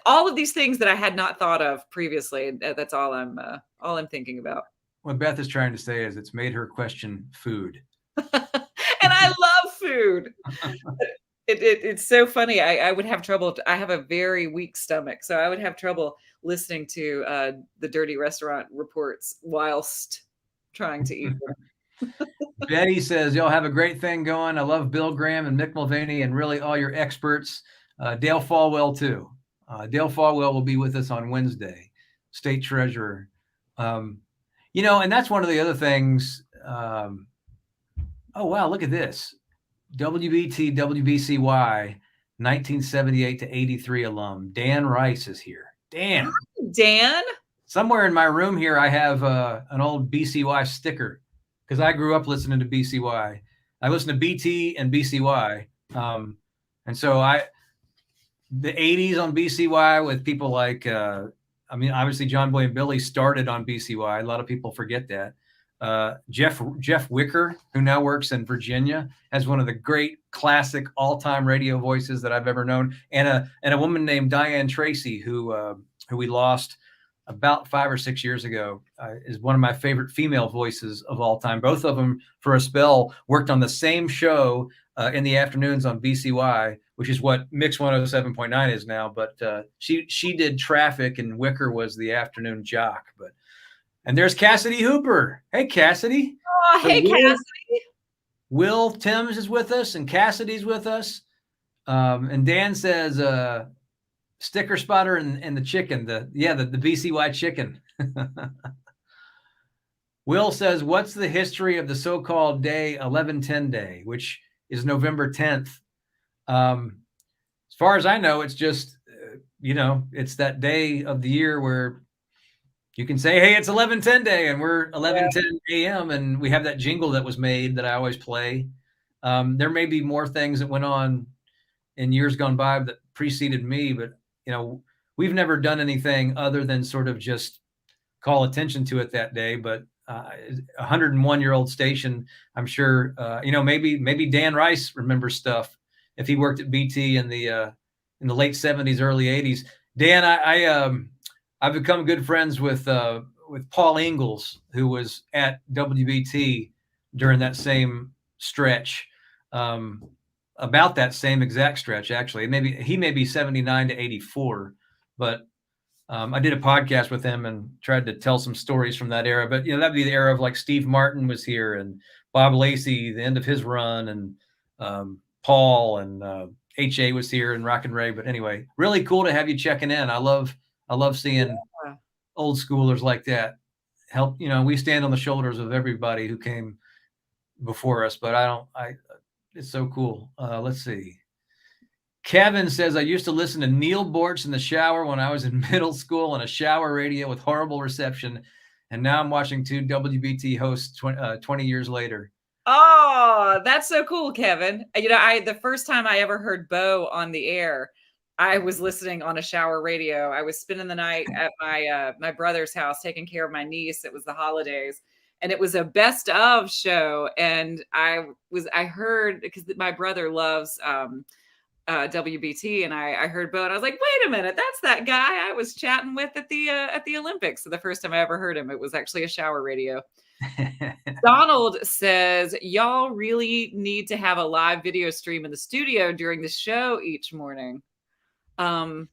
All of these things that I had not thought of previously. That's all I'm thinking about. What Beth is trying to say is it's made her question food. And I love food. It's so funny. I would have trouble. I have a very weak stomach, so I would have trouble listening to the Dirty Restaurant reports whilst trying to eat them. Betty says, y'all have a great thing going. I love Bill Graham and Mick Mulvaney and really all your experts. Dale Falwell, too. Dale Falwell will be with us on Wednesday, state treasurer. You know, and that's one of the other things. Oh, wow, look at this. WBT, WBCY, 1978 to 83 alum. Dan Rice is here. Dan. Dan? Somewhere in my room here, I have an old BCY sticker because I grew up listening to BCY. I listened to BT and BCY. And so the 80s on BCY with people like, obviously John Boy and Billy started on BCY. A lot of people forget that. Jeff Wicker, who now works in Virginia, has one of the great classic all-time radio voices that I've ever known, and a woman named Diane Tracy, who we lost about 5 or 6 years ago, is one of my favorite female voices of all time. Both of them, for a spell, worked on the same show in the afternoons on BCY, which is what Mix 107.9 is now. But she did traffic, and Wicker was the afternoon jock. And there's Cassidy Hooper. Hey, Cassidy. Oh, hey, Cassidy. Will Timms is with us, and Cassidy's with us. And Dan says, sticker spotter and the chicken, the BCY chicken. Will says, what's the history of the so-called day 1110 day, which is November 10th? As far as I know, it's just, it's that day of the year where you can say, hey, it's 11:10 day, and we're 11:10 a.m., and we have that jingle that was made that I always play. There may be more things that went on in years gone by that preceded me, but, we've never done anything other than sort of just call attention to it that day. But 101-year-old station, I'm sure, maybe Dan Rice remembers stuff if he worked at BT in the late 70s, early 80s. Dan, I've become good friends with Paul Ingalls, who was at WBT during that same stretch, about that same exact stretch, actually. He may be 79 to 84, but I did a podcast with him and tried to tell some stories from that era. But, that'd be the era of like Steve Martin was here and Bob Lacey, the end of his run, and Paul and H.A. was here and Rock and Ray. But anyway, really cool to have you checking in. I love seeing old schoolers like that help. We stand on the shoulders of everybody who came before us, but it's so cool. Let's see. Kevin says, I used to listen to Neil Bortz in the shower when I was in middle school on a shower radio with horrible reception. And now I'm watching 2 WBT hosts 20 years later. Oh, that's so cool, Kevin. The first time I ever heard Bo on the air, I was listening on a shower radio. I was spending the night at my brother's house taking care of my niece. It was the holidays, and it was a best of show. And I heard, because my brother loves WBT, and I heard Bo, and I was like, wait a minute, that's that guy I was chatting with at the Olympics. So the first time I ever heard him, it was actually a shower radio. Donald says, y'all really need to have a live video stream in the studio during the show each morning. That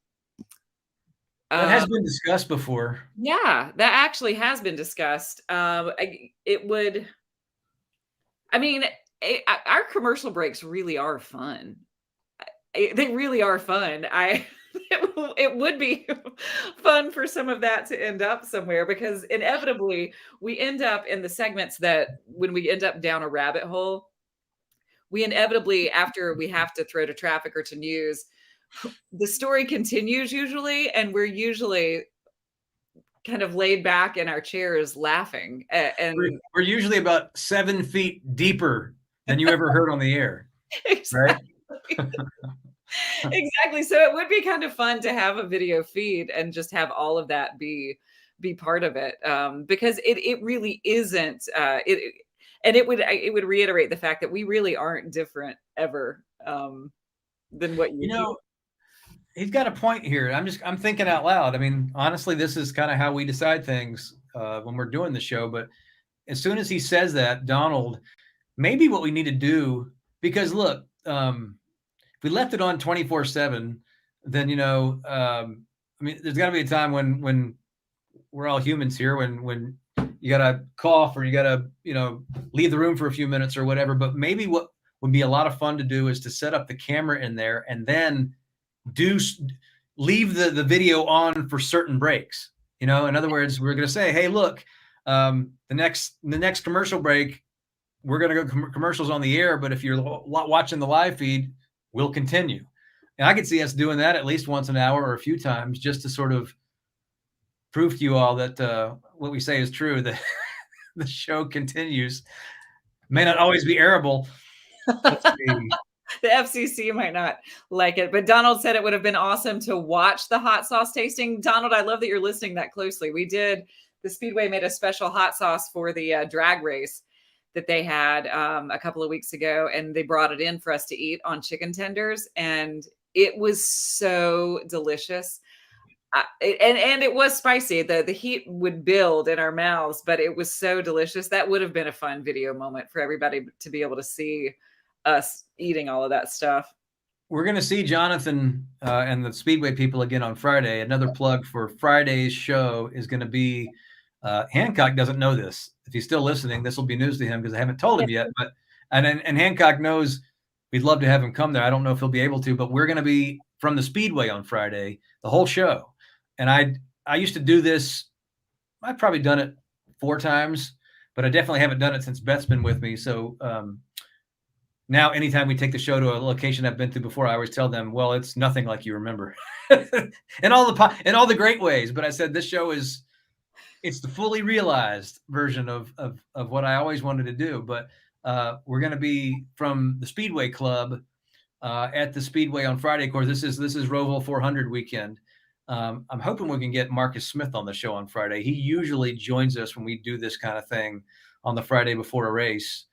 has been discussed before. Yeah, that actually has been discussed. Our commercial breaks really are fun. They really are fun. It would be fun for some of that to end up somewhere, because inevitably we end up in the segments that when we end up down a rabbit hole, we inevitably, after we have to throw to traffic or to news, the story continues usually, and we're usually kind of laid back in our chairs laughing. And we're usually about 7 feet deeper than you ever heard on the air. Exactly. Right? Exactly. So it would be kind of fun to have a video feed and just have all of that be part of it, because it really isn't. It would reiterate the fact that we really aren't different ever than what you do. He's got a point here. I'm thinking out loud. I mean, honestly, this is kind of how we decide things when we're doing the show. But as soon as he says that, Donald, maybe what we need to do, because look, if we left it on 24/7, then, I mean, there's got to be a time when we're all humans here, when you got to cough or you got to, leave the room for a few minutes or whatever. But maybe what would be a lot of fun to do is to set up the camera in there and then leave the video on for certain breaks. In other words, we're going to say, hey, look, the next commercial break, we're going to go commercials on the air, but if you're watching the live feed, we'll continue. And I could see us doing that at least once an hour or a few times, just to sort of prove to you all that what we say is true, that the show continues. May not always be airable. Let's see. The FCC might not like it, but Donald said it would have been awesome to watch the hot sauce tasting. Donald, I love that you're listening that closely. The Speedway made a special hot sauce for the drag race that they had a couple of weeks ago, and they brought it in for us to eat on chicken tenders, and it was so delicious. And it was spicy. The heat would build in our mouths, but it was so delicious. That would have been a fun video moment for everybody to be able to see us eating all of that stuff. We're going to see Jonathan and the Speedway people again on Friday. Another plug for Friday's show is going to be Hancock doesn't know this. If he's still listening, this will be news to him because I haven't told him yet. But and Hancock knows we'd love to have him come there. I don't know if he'll be able to, but we're going to be from the Speedway on Friday, the whole show. And I used to do this. I've probably done it 4 times, but I definitely haven't done it since Beth's been with me. So now anytime we take the show to a location I've been to before, I always tell them, well, it's nothing like you remember in all the great ways. But I said, this show it's the fully realized version of what I always wanted to do. But we're going to be from the Speedway Club at the Speedway on Friday. Of course, this is Roval 400 weekend. I'm hoping we can get Marcus Smith on the show on Friday. He usually joins us when we do this kind of thing on the Friday before a race.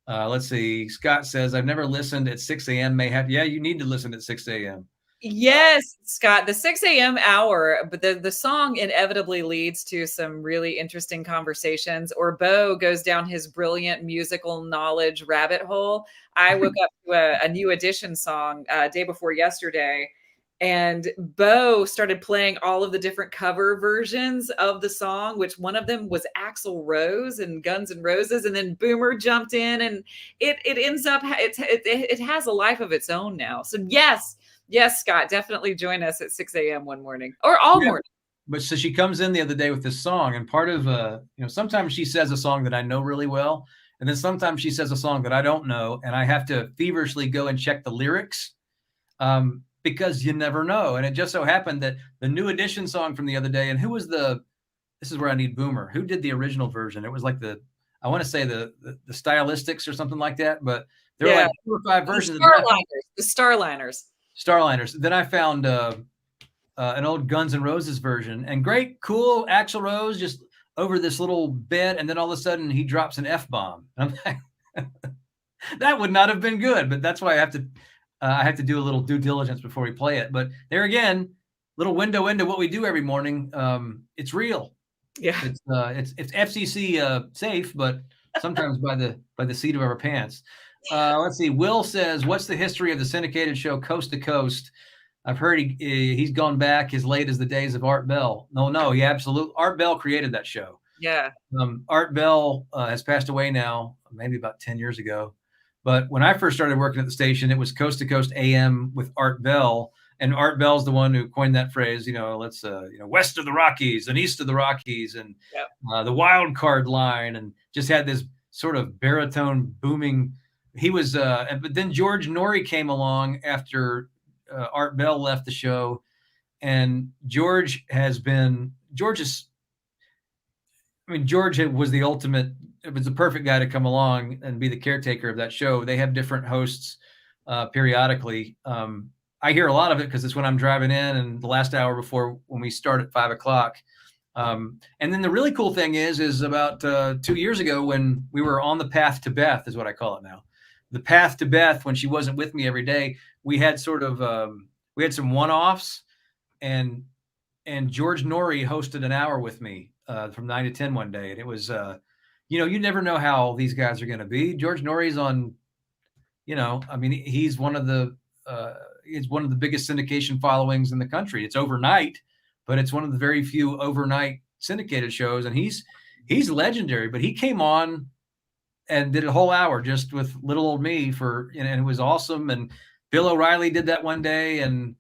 Let's see. Scott says, I've never listened at 6 a.m. Yeah, you need to listen at 6 a.m. Yes, Scott, the 6 a.m. hour, but the song inevitably leads to some really interesting conversations, or Bo goes down his brilliant musical knowledge rabbit hole. I woke up to a New Edition song day before yesterday, and Bo started playing all of the different cover versions of the song, which one of them was Axl Rose and Guns N' Roses. And then Boomer jumped in, and it ends up, it has a life of its own now. So yes, Scott, definitely join us at 6 a.m. one morning or all morning. But so she comes in the other day with this song, and part of, sometimes she says a song that I know really well. And then sometimes she says a song that I don't know. And I have to feverishly go and check the lyrics. Because you never know. And it just so happened that the New Edition song from the other day, and this is where I need Boomer. Who did the original version? It was like I want to say the Stylistics or something like that, but there were like 4 or 5 versions. The Starliners. Starliners. Then I found an old Guns N' Roses version, and great, cool Axl Rose just over this little bed, and then all of a sudden he drops an F-bomb. I'm like, that would not have been good, but that's why I have to do a little due diligence before we play it. But there again, little window into what we do every morning. It's real. Yeah. It's FCC safe, but sometimes by the seat of our pants. Let's see. Will says, what's the history of the syndicated show Coast to Coast? I've heard he's gone back as late as the days of Art Bell. No, Art Bell created that show. Yeah. Art Bell has passed away now, maybe about 10 years ago. But when I first started working at the station, it was Coast to Coast AM with Art Bell. And Art Bell's the one who coined that phrase, let's, west of the Rockies and east of the Rockies and the wild card line, and just had this sort of baritone booming. He was, but then George Norrie came along after Art Bell left the show. And George was the ultimate. It was the perfect guy to come along and be the caretaker of that show. They have different hosts periodically. I hear a lot of it because it's when I'm driving in and the last hour before when we start at 5 o'clock. And then the really cool thing is about 2 years ago when we were on the path to Beth, is what I call it now. The path to Beth, when she wasn't with me every day, we had we had some one-offs, and George Norrie hosted an hour with me from 9 to 10 one day. And it was, you never know how these guys are going to be. George Norrie's on, he's one of the it's one of the biggest syndication followings in the country. It's overnight, but it's one of the very few overnight syndicated shows. And he's legendary, but he came on and did a whole hour just with little old me and it was awesome. And Bill O'Reilly did that one day. And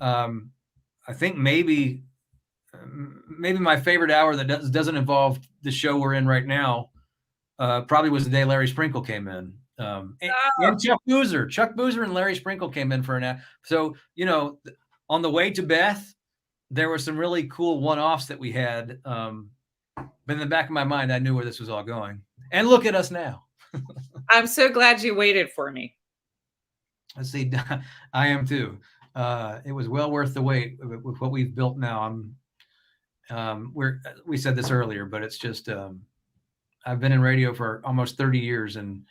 I think maybe my favorite hour that doesn't involve the show we're in right now probably was the day Larry Sprinkle came in. And Chuck Boozer and Larry Sprinkle came in for an hour. So, on the way to Beth, there were some really cool one-offs that we had. But in the back of my mind, I knew where this was all going. And look at us now. I'm so glad you waited for me. Let's see. I am too. It was well worth the wait with what we've built now. We said this earlier, but it's just, I've been in radio for almost 30 years and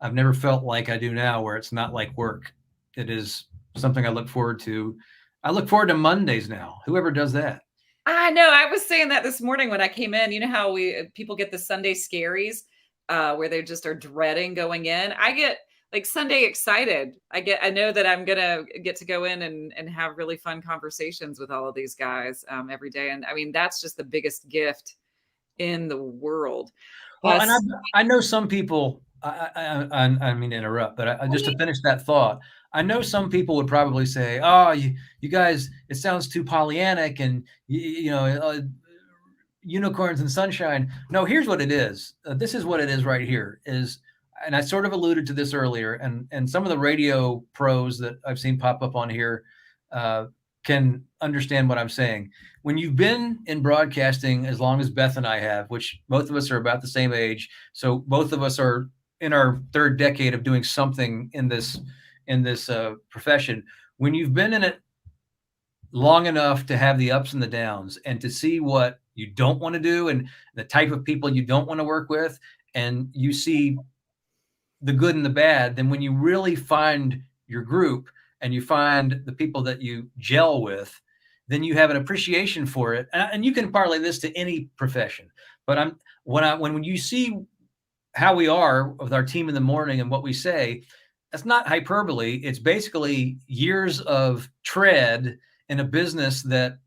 I've never felt like I do now, where it's not like work. It is something I look forward to. I look forward to Mondays now. Whoever does that. I know. I was saying that this morning when I came in. You know how people get the Sunday scaries where they just are dreading going in. I get like Sunday excited. I know that I'm gonna get to go in and have really fun conversations with all of these guys every day. And I mean, that's just the biggest gift in the world. Well, and I know some people. I mean to interrupt, but just to finish that thought, I know some people would probably say, "Oh, you guys, it sounds too Pollyannic and unicorns and sunshine." No, here's what it is. This is what it is right here. And I sort of alluded to this earlier, and some of the radio pros that I've seen pop up on here can understand what I'm saying. When you've been in broadcasting as long as Beth and I have, which both of us are about the same age, so both of us are in our third decade of doing something in this profession. When you've been in it long enough to have the ups and the downs and to see what you don't want to do and the type of people you don't want to work with, and you see the good and the bad, then when you really find your group and you find the people that you gel with, then you have an appreciation for it. And you can parlay this to any profession. But when you see how we are with our team in the morning and what we say, that's not hyperbole. It's basically years of tread in a business that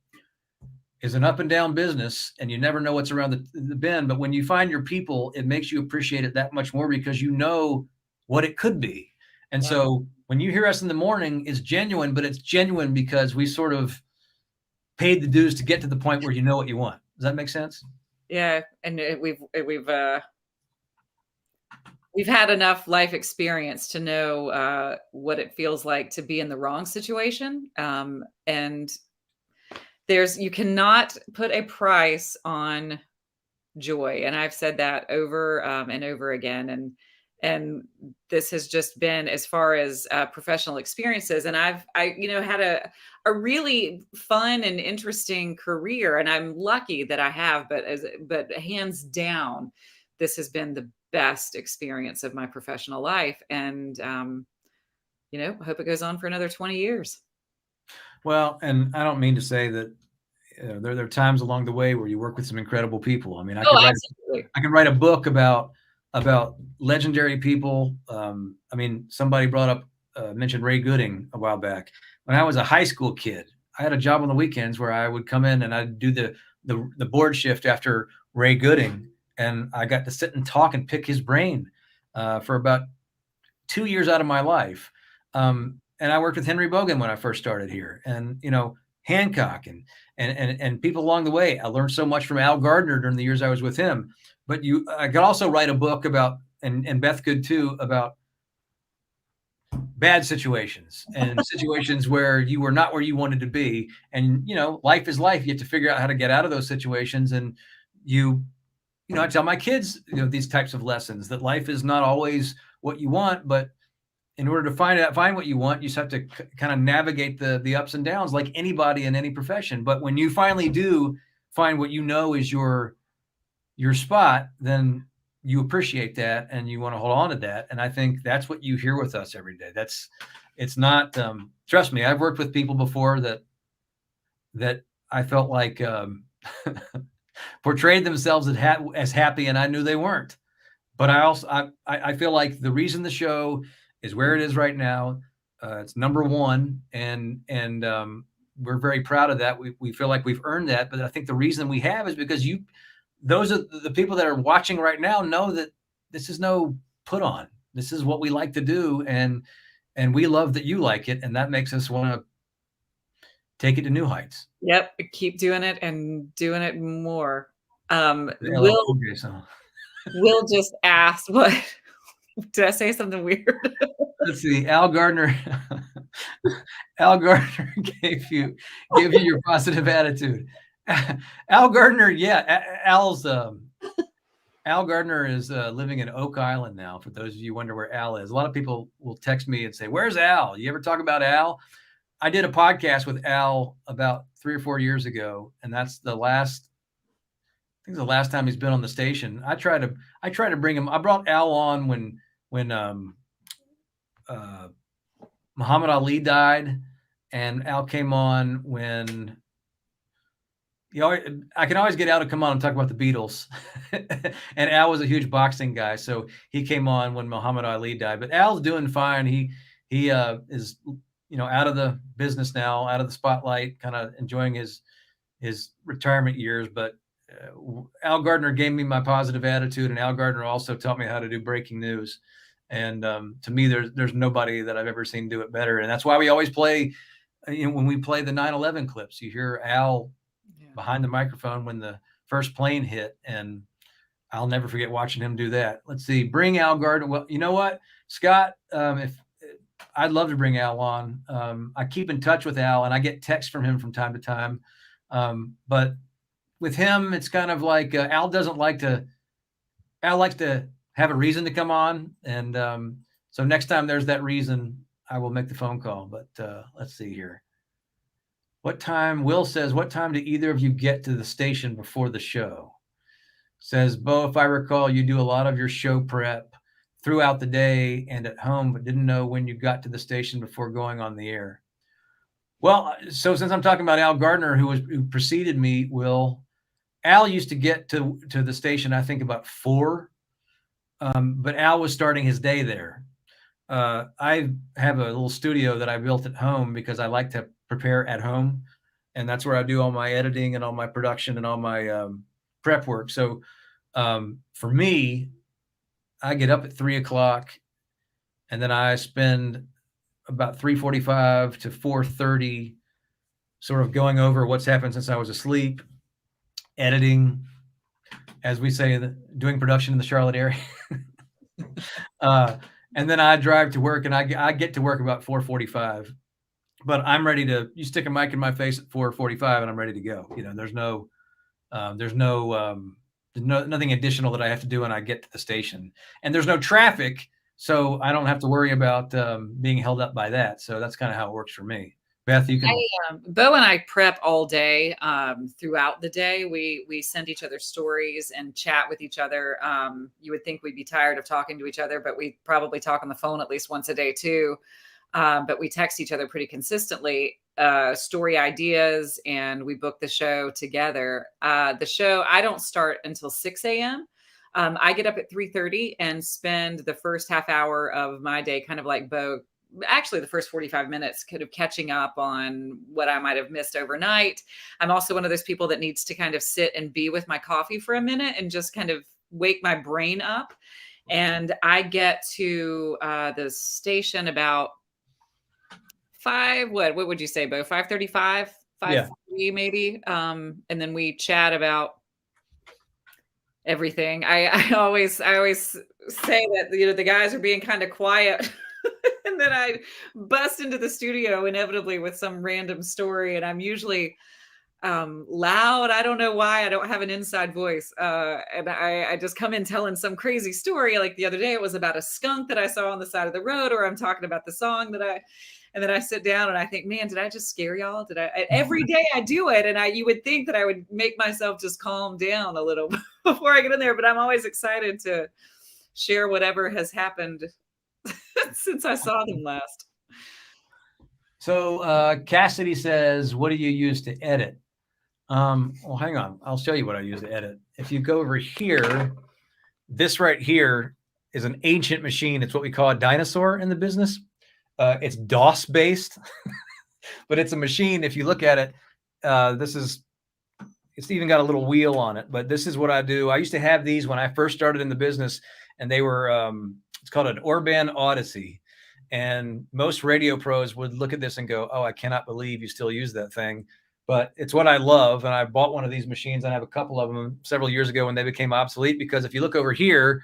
is an up and down business, and you never know what's around the bend. But when you find your people, it makes you appreciate it that much more because you know what it could be. And so when you hear us in the morning, it's genuine, but it's genuine because we sort of paid the dues to get to the point where you know what you want. Does that make sense? Yeah. And we've had enough life experience to know what it feels like to be in the wrong situation. And you cannot put a price on joy. And I've said that over and over again. And this has just been as far as professional experiences. And I had a really fun and interesting career, and I'm lucky that I have, but hands down, this has been the best experience of my professional life. And, I hope it goes on for another 20 years. Well, and I don't mean to say that there are times along the way where you work with some incredible people. I mean, I can write a book about legendary people. I mean, somebody mentioned Ray Gooding a while back. When I was a high school kid, I had a job on the weekends where I would come in and I'd do the board shift after Ray Gooding. And I got to sit and talk and pick his brain for about 2 years out of my life. And I worked with Henry Bogan when I first started here, and Hancock and people along the way. I learned so much from Al Gardner during the years I was with him. But I could also write a book about, and Beth could too, about bad situations and situations where you were not where you wanted to be. And life is life. You have to figure out how to get out of those situations. And I tell my kids, these types of lessons, that life is not always what you want, but in order to find what you want, you just have to kind of navigate the ups and downs like anybody in any profession. But when you finally do find what is your spot, then you appreciate that and you want to hold on to that. And I think that's what you hear with us every day. It's not, trust me, I've worked with people before that I felt like portrayed themselves as happy, and I knew they weren't. But I feel like the reason the show is where it is right now, It's number one, and we're very proud of that. We feel like we've earned that. But I think the reason we have is because those are the people that are watching right now know that this is no put on. This is what we like to do, and we love that you like it, and that makes us want to take it to new heights. Yep, keep doing it and doing it more. Will just asked what did I say something weird? Let's see. Al Gardner. Al Gardner gave you your positive attitude. Al Gardner, yeah. Al Gardner is living in Oak Island now. For those of you who wonder where Al is, a lot of people will text me and say, "Where's Al? You ever talk about Al?" I did a podcast with Al about 3 or 4 years ago, and that's the last time he's been on the station. I try to bring him. I brought Al on when Muhammad Ali died, and Al came on when I can always get Al to come on and talk about the Beatles. And Al was a huge boxing guy, so he came on when Muhammad Ali died. But Al's doing fine. He is out of the business now, out of the spotlight, kind of enjoying his retirement years. But Al Gardner gave me my positive attitude, and Al Gardner also taught me how to do breaking news. And to me, there's nobody that I've ever seen do it better. And that's why we always play, when we play the 9/11 clips, you hear Al behind the microphone when the first plane hit. And I'll never forget watching him do that. Let's see, bring Al Gardner. Well, you know what, Scott, if I'd love to bring Al on. I keep in touch with Al, and I get texts from him from time to time. But with him, it's kind of like Al likes to have a reason to come on. And so next time there's that reason, I will make the phone call. But let's see here. Will says, what time do either of you get to the station before the show? Says, Bo, if I recall, you do a lot of your show prep throughout the day and at home, but didn't know when you got to the station before going on the air. Well, so since I'm talking about Al Gardner, who preceded me, Al used to get to the station, I think, about 4. But Al was starting his day there. I have a little studio that I built at home because I like to prepare at home. And that's where I do all my editing and all my production and all my prep work. So for me, I get up at 3:00, and then I spend about 3:45 to 4:30 sort of going over what's happened since I was asleep, editing, as we say, doing production in the Charlotte area. And then I drive to work, and I get to work about 4:45. But I'm ready to. You stick a mic in my face at 4:45, and I'm ready to go. There's nothing additional that I have to do when I get to the station, and there's no traffic, so I don't have to worry about being held up by that. So that's kind of how it works for me. Beth, you can. Bo and I prep all day. Throughout the day, we send each other stories and chat with each other. You would think we'd be tired of talking to each other, but we probably talk on the phone at least once a day too. But we text each other pretty consistently, story ideas, and we book the show together. The show, I don't start until 6 a.m. I get up at 3:30 and spend the first half hour of my day kind of like Bo. Actually, the first 45 minutes kind of catching up on what I might have missed overnight. I'm also one of those people that needs to kind of sit and be with my coffee for a minute and just kind of wake my brain up. And I get to the station about 5, what would you say, Bo? 5:35, 5:40 maybe. And then we chat about everything. I always say that, the guys are being kind of quiet. And then I bust into the studio inevitably with some random story, and I'm usually loud. I don't know why. I don't have an inside voice. And I just come in telling some crazy story. Like the other day, it was about a skunk that I saw on the side of the road, or I'm talking about the song and then I sit down and I think, man, did I just scare y'all? Every day I do it. And you would think that I would make myself just calm down a little before I get in there, but I'm always excited to share whatever has happened since I saw them last. So Cassidy says, what do you use to edit? Well, hang on. I'll show you what I use to edit. If you go over here, this right here is an ancient machine. It's what we call a dinosaur in the business. It's DOS based, but it's a machine. If you look at it, it's even got a little wheel on it, but this is what I do. I used to have these when I first started in the business, and they were, it's called an Orban Odyssey. And most radio pros would look at this and go, oh, I cannot believe you still use that thing. But it's what I love. And I bought one of these machines. I have a couple of them several years ago when they became obsolete, because if you look over here,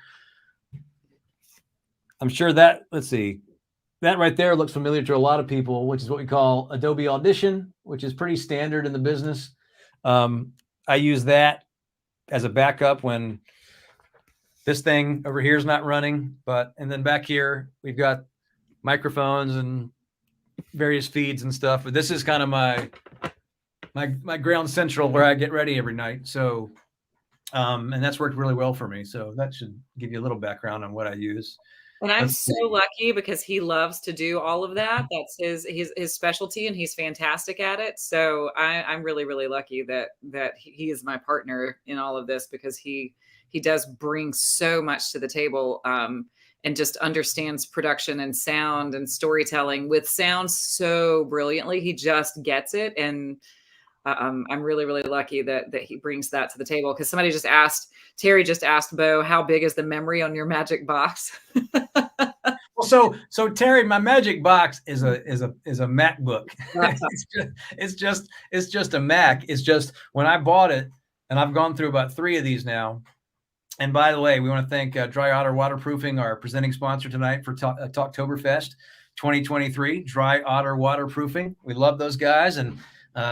I'm sure that, let's see, that right there looks familiar to a lot of people, which is what we call Adobe Audition, which is pretty standard in the business. I use that as a backup when this thing over here is not running. And then back here, we've got microphones and various feeds and stuff. But this is kind of my ground central where I get ready every night. So, and that's worked really well for me. So that should give you a little background on what I use. And I'm so lucky because he loves to do all of that. That's his specialty, and he's fantastic at it. So I'm really, really lucky that he is my partner in all of this, because he does bring so much to the table, and just understands production and sound and storytelling with sound so brilliantly. He just gets it. And I'm really, really lucky that he brings that to the table, because Terry just asked Bo, how big is the memory on your Magic Box? Well, so Terry, my Magic Box is a MacBook. it's just a Mac. It's just, when I bought it, and I've gone through about 3 of these now. And by the way, we want to thank Dry Otter Waterproofing, our presenting sponsor tonight for Talktoberfest 2023. Dry Otter Waterproofing. We love those guys, and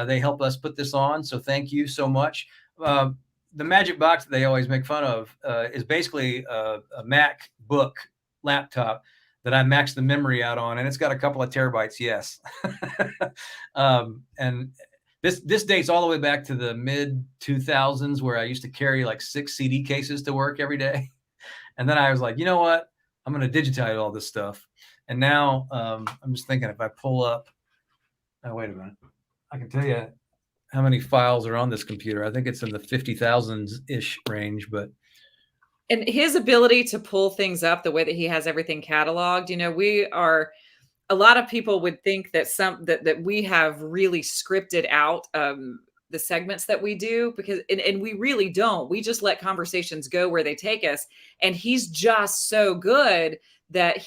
they help us put this on. So thank you so much. The Magic Box that they always make fun of is basically a MacBook laptop that I maxed the memory out on, and it's got a couple of terabytes. Yes. And this dates all the way back to the mid 2000s, where I used to carry like 6 CD cases to work every day. And then I was like, you know what? I'm going to digitize all this stuff. And now I'm just thinking, if I pull up, oh, wait a minute, I can tell you how many files are on this computer. I think it's in the 50,000-ish range, but. And his ability to pull things up the way that he has everything cataloged, a lot of people would think that that we have really scripted out the segments that we do, because and we really don't. We just let conversations go where they take us. And he's just so good that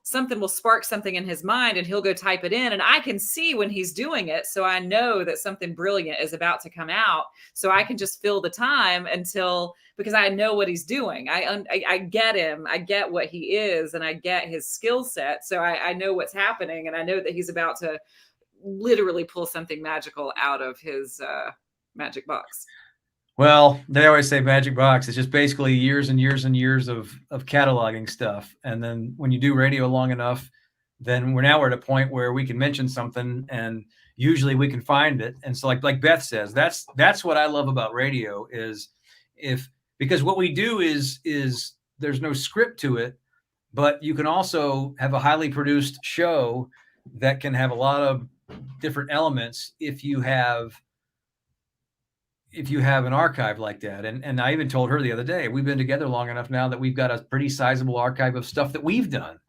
something will spark something in his mind, and he'll go type it in, and I can see when he's doing it. So I know that something brilliant is about to come out. So I can just fill the time because I know what he's doing. I get him. I get what he is, and I get his skill set. So I know what's happening, and I know that he's about to literally pull something magical out of his Magic Box. Well, they always say Magic Box is just basically years and years and years of cataloging stuff. And then when you do radio long enough, then we're at a point where we can mention something, and usually we can find it. And so like Beth says, that's what I love about radio because what we do is there's no script to it, but you can also have a highly produced show that can have a lot of different elements if you have an archive like that. And I even told her the other day, we've been together long enough now that we've got a pretty sizable archive of stuff that we've done.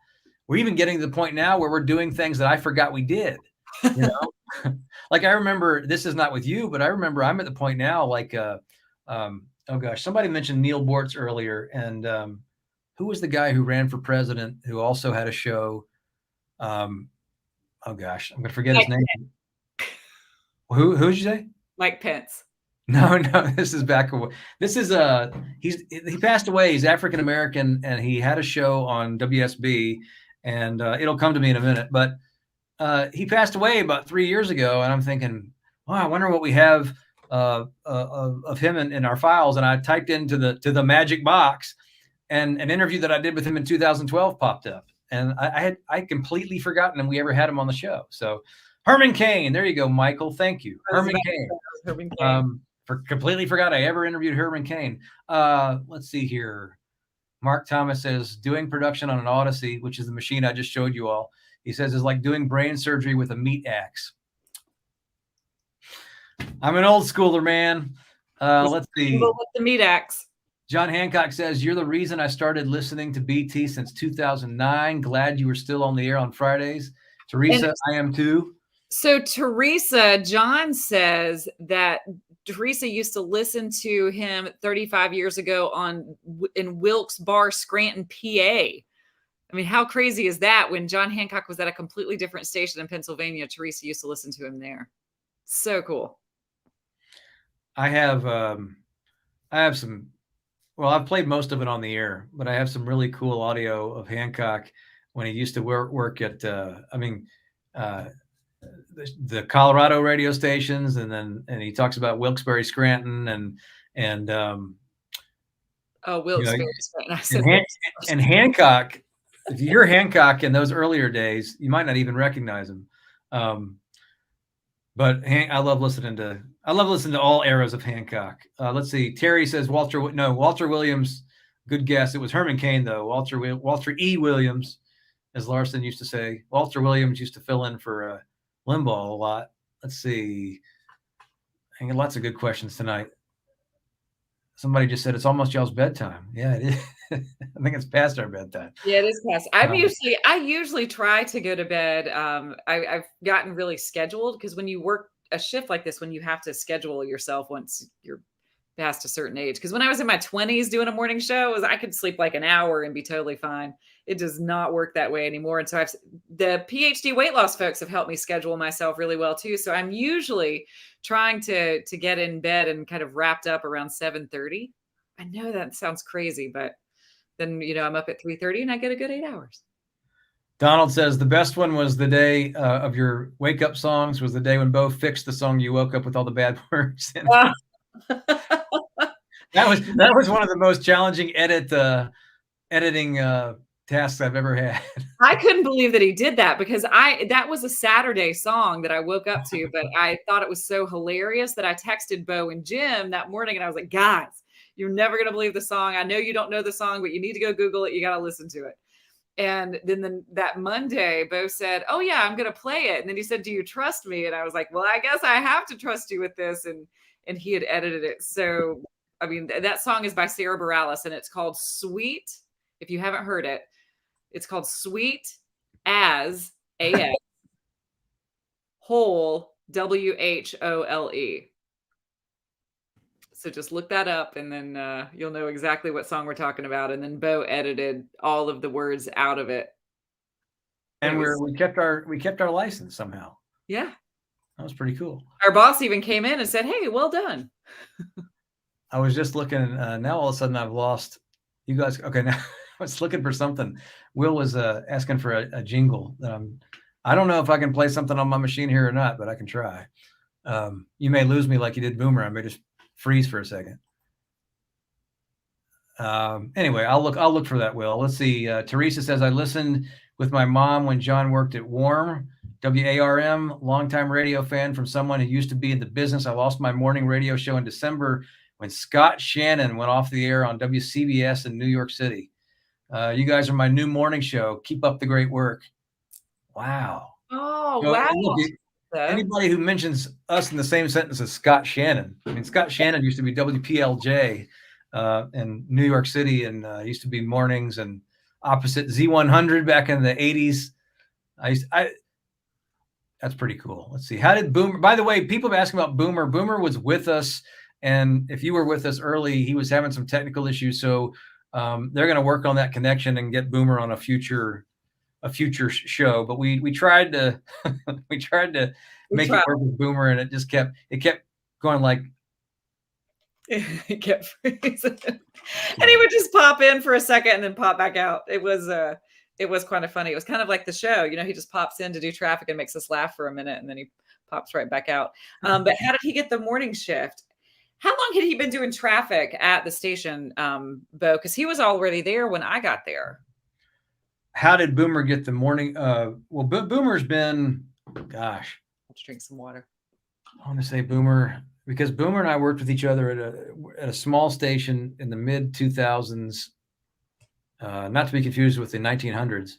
We're even getting to the point now where we're doing things that I forgot we did. Like I remember, this is not with you, but I remember I'm at the point now, like, oh gosh, somebody mentioned Neil Bortz earlier. And who was the guy who ran for president who also had a show? Oh gosh, I'm going to forget his name. Who did you say? Mike Pence. No, this is back. This is he passed away. He's African American, and he had a show on WSB, and it'll come to me in a minute. But he passed away about 3 years ago, and I'm thinking, oh, I wonder what we have of him in our files. And I typed into the Magic Box, and an interview that I did with him in 2012 popped up, and I completely forgotten that we ever had him on the show. So Herman Cain, there you go, Michael. Thank you, Herman Cain. Completely forgot I ever interviewed Herman Cain. Let's see here. Mark Thomas says, doing production on an Odyssey, which is the machine I just showed you all, he says, is like doing brain surgery with a meat axe. I'm an old schooler, man. Let's see. With the meat axe. John Hancock says, "You're the reason I started listening to BT since 2009. Glad you were still on the air on Fridays." Teresa, I am too. So Teresa, John says that Teresa used to listen to him 35 years ago in Wilkes Bar, Scranton, PA. I mean, how crazy is that? When John Hancock was at a completely different station in Pennsylvania, Teresa used to listen to him there. So cool. I have some. Well, I've played most of it on the air, but I have some really cool audio of Hancock when he used to work at, the Colorado radio stations, and he talks about Wilkes-Barre, Scranton, and Wilkes-Barre, Scranton. And Hancock. If you hear Hancock in those earlier days, you might not even recognize him. But I love listening to all eras of Hancock. Let's see. Terry says Walter Williams. Good guess. It was Herman Cain though. Walter E. Williams, as Larson used to say. Walter Williams used to fill in for Limbaugh a lot. Let's see. I got lots of good questions tonight. Somebody just said it's almost y'all's bedtime. Yeah, it is. I think it's past our bedtime. Yeah, it is past. I usually try to go to bed. I've gotten really scheduled because when you work a shift like this, when you have to schedule yourself once you're past a certain age. Because when I was in my 20s doing a morning show, I could sleep like an hour and be totally fine. It does not work that way anymore. And so the PhD weight loss folks have helped me schedule myself really well too. So I'm usually trying to get in bed and kind of wrapped up around 7:30. I know that sounds crazy, but then, I'm up at 3:30 and I get a good 8 hours. Donald says the best one was the day of your wake up songs was the day when Bo fixed the song you woke up with all the bad words in it. That was one of the most challenging editing tasks I've ever had. I couldn't believe that he did that because that was a Saturday song that I woke up to, but I thought it was so hilarious that I texted Bo and Jim that morning and I was like, guys, you're never going to believe the song. I know you don't know the song, but you need to go Google it. You got to listen to it. And then that Monday, Bo said, oh yeah, I'm going to play it. And then he said, do you trust me? And I was like, well, I guess I have to trust you with this. And he had edited it. So, I mean, that song is by Sarah Bareilles and it's called Sweet. If you haven't heard it, it's called Sweet as AS Whole WHOLE. So just look that up and then you'll know exactly what song we're talking about. And then Bo edited all of the words out of it. And we kept our license somehow. Yeah. That was pretty cool. Our boss even came in and said, hey, well done. I was just looking, now all of a sudden I've lost you guys. Okay, now I was looking for something. Will was asking for a jingle. I don't know if I can play something on my machine here or not, but I can try. You may lose me like you did Boomer. I may just freeze for a second. Anyway, I'll look for that, Will. Let's see. Teresa says, I listened with my mom when John worked at WARM, WARM, longtime radio fan from someone who used to be in the business. I lost my morning radio show in December when Scott Shannon went off the air on WCBS in New York City. You guys are my new morning show. Keep up the great work. Wow. Oh, wow. Look, anybody who mentions us in the same sentence as Scott Shannon. I mean, Scott Shannon used to be WPLJ in New York City and used to be mornings and opposite Z100 back in the 80s. That's pretty cool. Let's see. How did Boomer, by the way, people have asked about Boomer. Boomer was with us. And if you were with us early, he was having some technical issues. So they're going to work on that connection and get Boomer on a future show. But we tried to make it work with Boomer, and it kept going like it kept freezing. And he would just pop in for a second and then pop back out. It was kind of funny. It was kind of like the show, he just pops in to do traffic and makes us laugh for a minute and then he pops right back out. But how did he get the morning shift? How long had he been doing traffic at the station, Bo? Because he was already there when I got there. How did Boomer get the morning? Well, Boomer's been, gosh. Let's drink some water. I want to say Boomer, because Boomer and I worked with each other at a small station in the mid 2000s, not to be confused with the 1900s.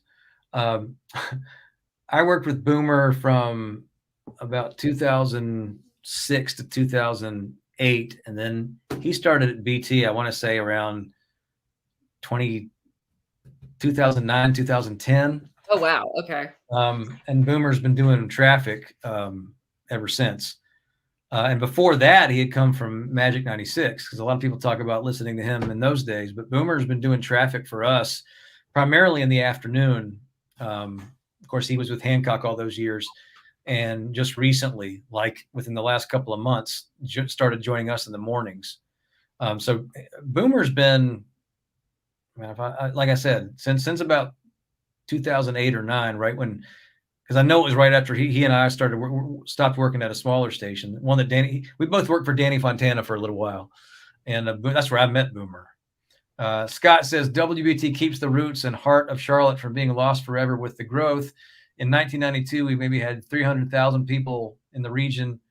I worked with Boomer from about 2006 to 2000. 2008, and then he started at BT, I want to say around 2009, 2010. Oh, wow. Okay. And Boomer's been doing traffic ever since. And before that, he had come from Magic 96, because a lot of people talk about listening to him in those days. But Boomer's been doing traffic for us primarily in the afternoon. Of course, he was with Hancock all those years. And just recently, like within the last couple of months, started joining us in the mornings. So Boomer's been, like I said, since about 2008 or 9, right when, because I know it was right after he and I stopped working at a smaller station, one that we both worked for Danny Fontana for a little while, and that's where I met Boomer. Scott says WBT keeps the roots and heart of Charlotte from being lost forever with the growth. In 1992, we maybe had 300,000 people in the region.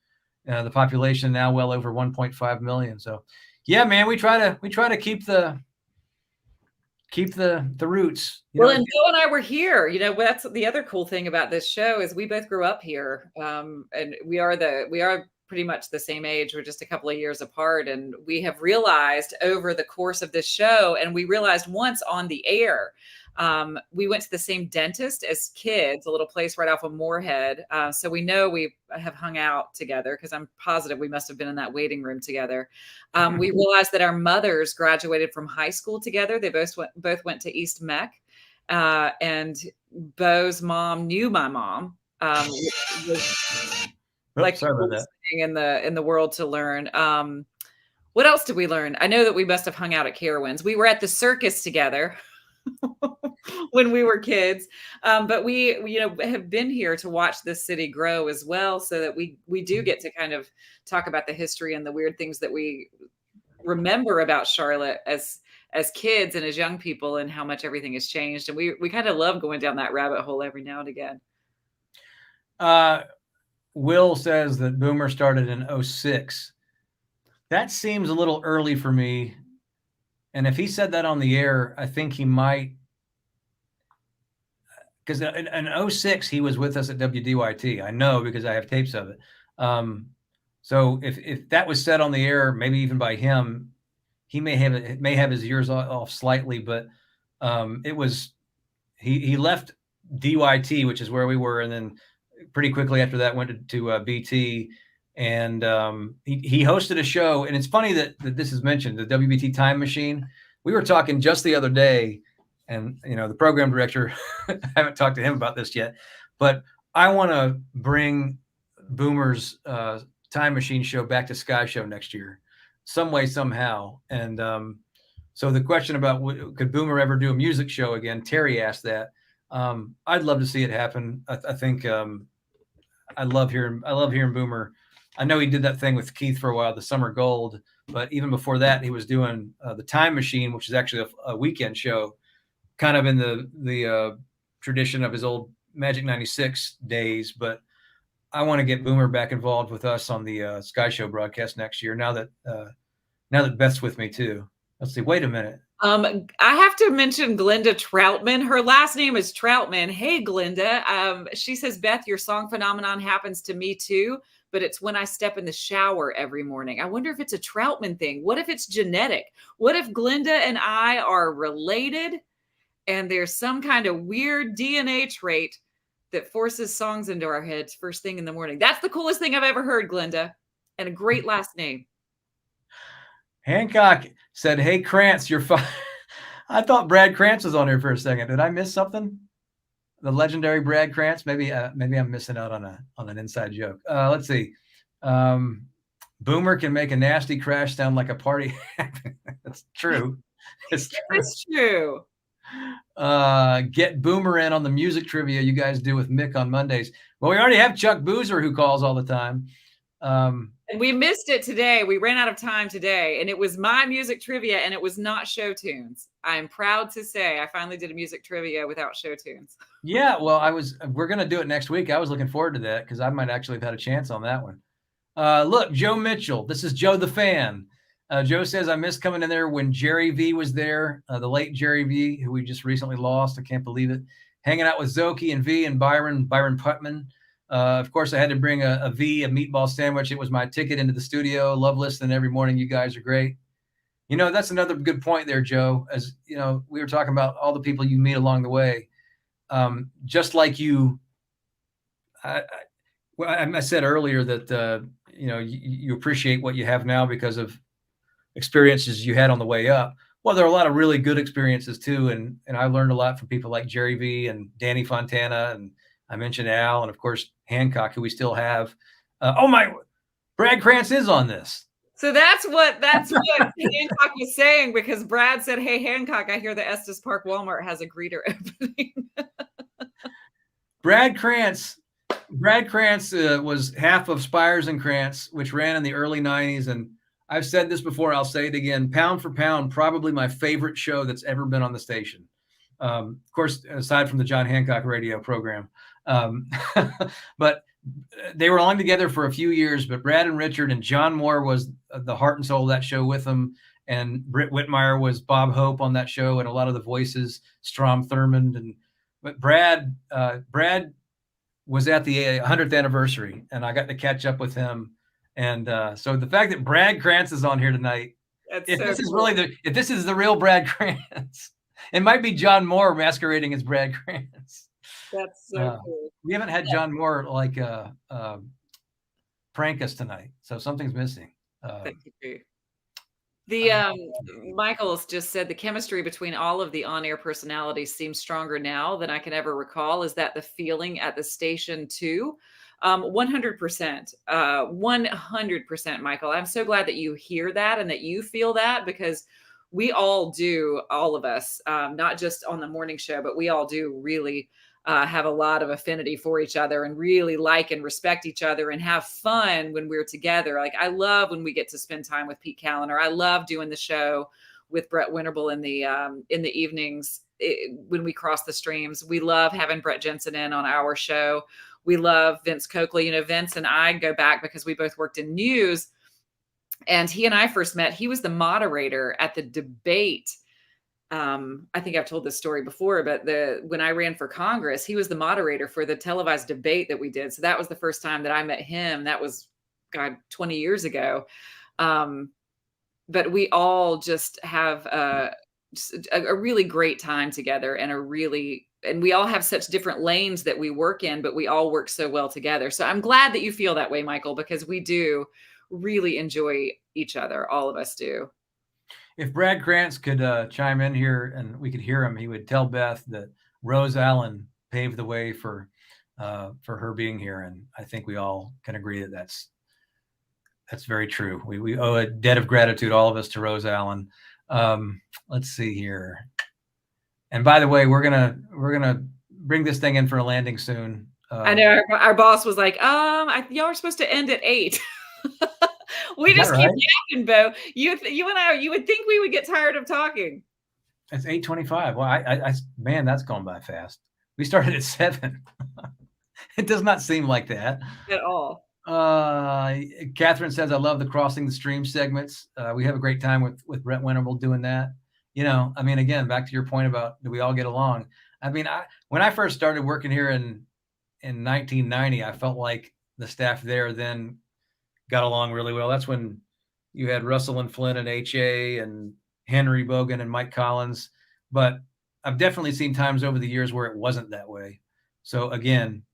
The population now well over 1.5 million. So, yeah, man, we try to keep the roots. Well, and Bill and I were here. That's the other cool thing about this show is we both grew up here, and we are pretty much the same age. We're just a couple of years apart, and we have realized over the course of this show, and we realized once on the air, we went to the same dentist as kids, a little place right off of Moorhead. So we know we have hung out together, because I'm positive we must have been in that waiting room together. We realized that our mothers graduated from high school together. They both went to East Mech, and Bo's mom knew my mom. Like sorry about that. In the world to learn. What else did we learn? I know that we must have hung out at Carowinds. We were at the circus together when we were kids, but we have been here to watch this city grow as well, so that we do get to kind of talk about the history and the weird things that we remember about Charlotte as kids and as young people, and how much everything has changed. And we kind of love going down that rabbit hole every now and again. Will says that Boomer started in 2006. That seems a little early for me. And if he said that on the air, I think he might, because in 2006, he was with us at WDYT. I know, because I have tapes of it. So if that was said on the air, maybe even by him, he may have his years off slightly, but it was, he left DYT, which is where we were, and then pretty quickly after that went to BT, and he hosted a show. And it's funny that this is mentioned, the WBT Time Machine. We were talking just the other day, and the program director, I haven't talked to him about this yet, but I want to bring Boomer's Time Machine show back to Sky Show next year, some way, somehow. And so the question about could Boomer ever do a music show again, Terry asked that. I'd love to see it happen. I think I love hearing Boomer. I know he did that thing with Keith for a while, the Summer Gold, but even before that, he was doing the Time Machine, which is actually a weekend show, kind of in the tradition of his old Magic 96 days. But I want to get Boomer back involved with us on the Sky Show broadcast next year. Now that Beth's with me too. Let's see. Wait a minute. I have to mention Glenda Troutman. Her last name is Troutman. Hey, Glenda. She says, Beth, your song phenomenon happens to me too, but it's when I step in the shower every morning. I wonder if it's a Troutman thing. What if it's genetic? What if Glenda and I are related, and there's some kind of weird DNA trait that forces songs into our heads first thing in the morning? That's the coolest thing I've ever heard, Glenda, and a great last name. Hancock said, hey, Krantz, you're fine. I thought Brad Krantz was on here for a second. Did I miss something? The legendary Brad Krantz? Maybe I'm missing out on an inside joke. Let's see. Boomer can make a nasty crash sound like a party. That's true. It's true. Get Boomer in on the music trivia you guys do with Mick on Mondays. Well, we already have Chuck Boozer who calls all the time. And we missed it today. We ran out of time today, and it was my music trivia, and it was not show tunes. I'm proud to say I finally did a music trivia without show tunes. Yeah, well, we're going to do it next week. I was looking forward to that because I might actually have had a chance on that one. Look, Joe Mitchell. This is Joe the fan. Joe says, I miss coming in there when Jerry V was there, the late Jerry V, who we just recently lost. I can't believe it. Hanging out with Zoki and V and Byron Putman. Of course, I had to bring a meatball sandwich. It was my ticket into the studio. Love listening every morning. You guys are great. That's another good point there, Joe. As we were talking about all the people you meet along the way. Just like you, I said earlier that you appreciate what you have now because of experiences you had on the way up. Well, there are a lot of really good experiences too, and I learned a lot from people like Jerry V and Danny Fontana, and I mentioned Al, and of course Hancock, who we still have. Brad Krantz is on this. So that's what Hancock was saying, because Brad said, "Hey Hancock, I hear the Estes Park Walmart has a greeter opening." Brad Krantz was half of Spires and Krantz, which ran in the early 90s. And I've said this before, I'll say it again, pound for pound, probably my favorite show that's ever been on the station. Of course, aside from the John Hancock radio program. But they were on together for a few years, but Brad and Richard and John Moore was the heart and soul of that show with them. And Britt Whitmire was Bob Hope on that show, and a lot of the voices, Strom Thurmond. But Brad was at the 100th anniversary, and I got to catch up with him. And so the fact that Brad Krantz is on here tonight, if this is the real Brad Krantz, it might be John Moore masquerading as Brad Krantz. That's so cool. We haven't had John Moore prank us tonight, so something's missing. Thank you. Michael's just said the chemistry between all of the on-air personalities seems stronger now than I can ever recall. Is that the feeling at the station too? 100%, 100%, Michael. I'm so glad that you hear that and that you feel that, because we all do, all of us, not just on the morning show, but we all do really have a lot of affinity for each other and really like and respect each other and have fun when we're together. Like, I love when we get to spend time with Pete Callender. I love doing the show with Brett Winterble in the evenings when we cross the streams. We love having Brett Jensen in on our show. We love Vince Coakley. Vince and I go back because we both worked in news, and he and I first met. He was the moderator at the debate. I think I've told this story before, but when I ran for Congress, he was the moderator for the televised debate that we did. So that was the first time that I met him. That was, 20 years ago. But we all just have a really great time together, and we all have such different lanes that we work in, but we all work so well together. So I'm glad that you feel that way, Michael, because we do really enjoy each other. All of us do. If Brad Krantz could chime in here and we could hear him, he would tell Beth that Rose Allen paved the way for her being here. And I think we all can agree that that's very true. We owe a debt of gratitude, all of us, to Rose Allen. Let's see here. And by the way, we're gonna bring this thing in for a landing soon. I know our boss was like, y'all are supposed to end at 8. We just keep yapping, Bo. You and I, you would think we would get tired of talking. It's 8:25. Well, I man, that's gone by fast. We started at 7. It does not seem like that at all. Catherine says, I love the Crossing the Stream segments. We have a great time with Brett Winterble doing that. Again, back to your point about, do we all get along? When I first started working here in 1990, I felt like the staff there then got along really well. That's when you had Russell and Flynn and H.A. and Henry Bogan and Mike Collins. But I've definitely seen times over the years where it wasn't that way. So again,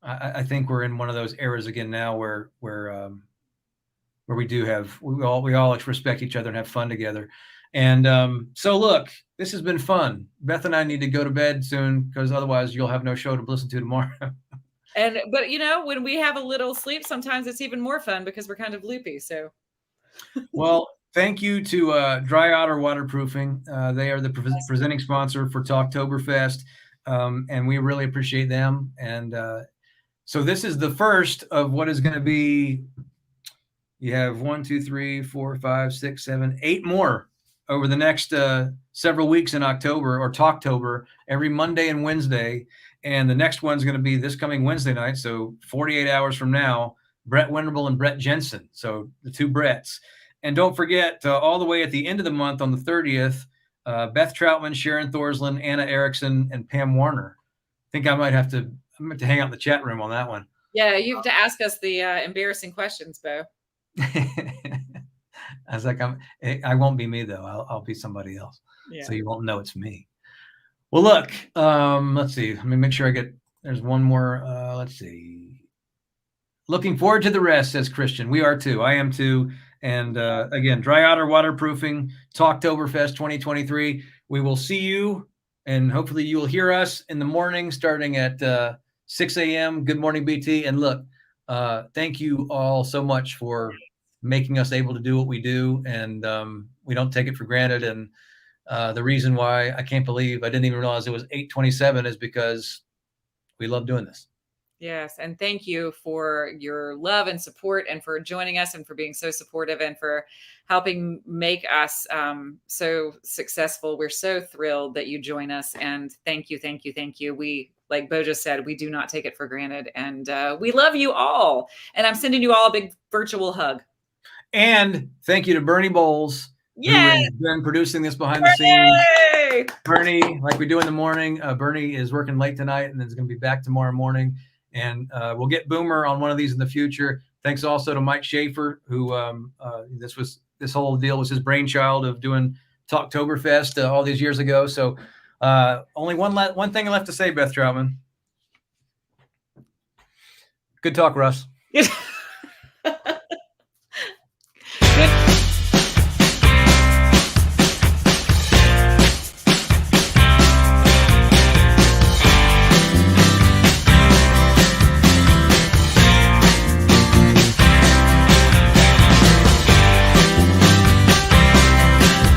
I think we're in one of those eras again now where we all respect each other and have fun together. And so look, this has been fun. Beth and I need to go to bed soon, because otherwise you'll have no show to listen to tomorrow. But when we have a little sleep, sometimes it's even more fun because we're kind of loopy. So, well, thank you to Dry Otter Waterproofing. They are the presenting sponsor for Talktoberfest, and we really appreciate them. And so this is the first of what is going to be. You have 1, 2, 3, 4, 5, 6, 7, 8 more over the next several weeks in October, or Talktober, every Monday and Wednesday. And the next one's going to be this coming Wednesday night. So 48 hours from now, Brett Winterble and Brett Jensen. So the two Bretts. And don't forget, all the way at the end of the month on the 30th, Beth Troutman, Sharon Thorsland, Anna Erickson, and Pam Warner. I think I might have to hang out in the chat room on that one. Yeah, you have to ask us the embarrassing questions, Bo. I was like, I won't be me though. I'll be somebody else. Yeah. So you won't know it's me. Well, look, let's see. Let me make sure there's one more. Let's see. Looking forward to the rest, says Christian. We are too. I am too. And again, dry otter waterproofing, Talktoberfest 2023. We will see you, and hopefully you will hear us in the morning starting at 6 a.m. Good morning, BT. And look, thank you all so much for making us able to do what we do. And we don't take it for granted. And the reason why I can't believe I didn't even realize it was 8:27 is because we love doing this. Yes. And thank you for your love and support, and for joining us, and for being so supportive, and for helping make us so successful. We're so thrilled that you join us. And thank you, thank you, thank you. We, like Bo just said, we do not take it for granted. And we love you all. And I'm sending you all a big virtual hug. And thank you to Bernie Bowles, who Yay! has been producing this behind the scenes. Bernie, like we do in the morning, Bernie is working late tonight and is going to be back tomorrow morning. And we'll get Boomer on one of these in the future. Thanks also to Mike Schaefer, who this whole deal was his brainchild of doing Talktoberfest all these years ago. So only one thing left to say, Beth Troutman. Good talk, Russ.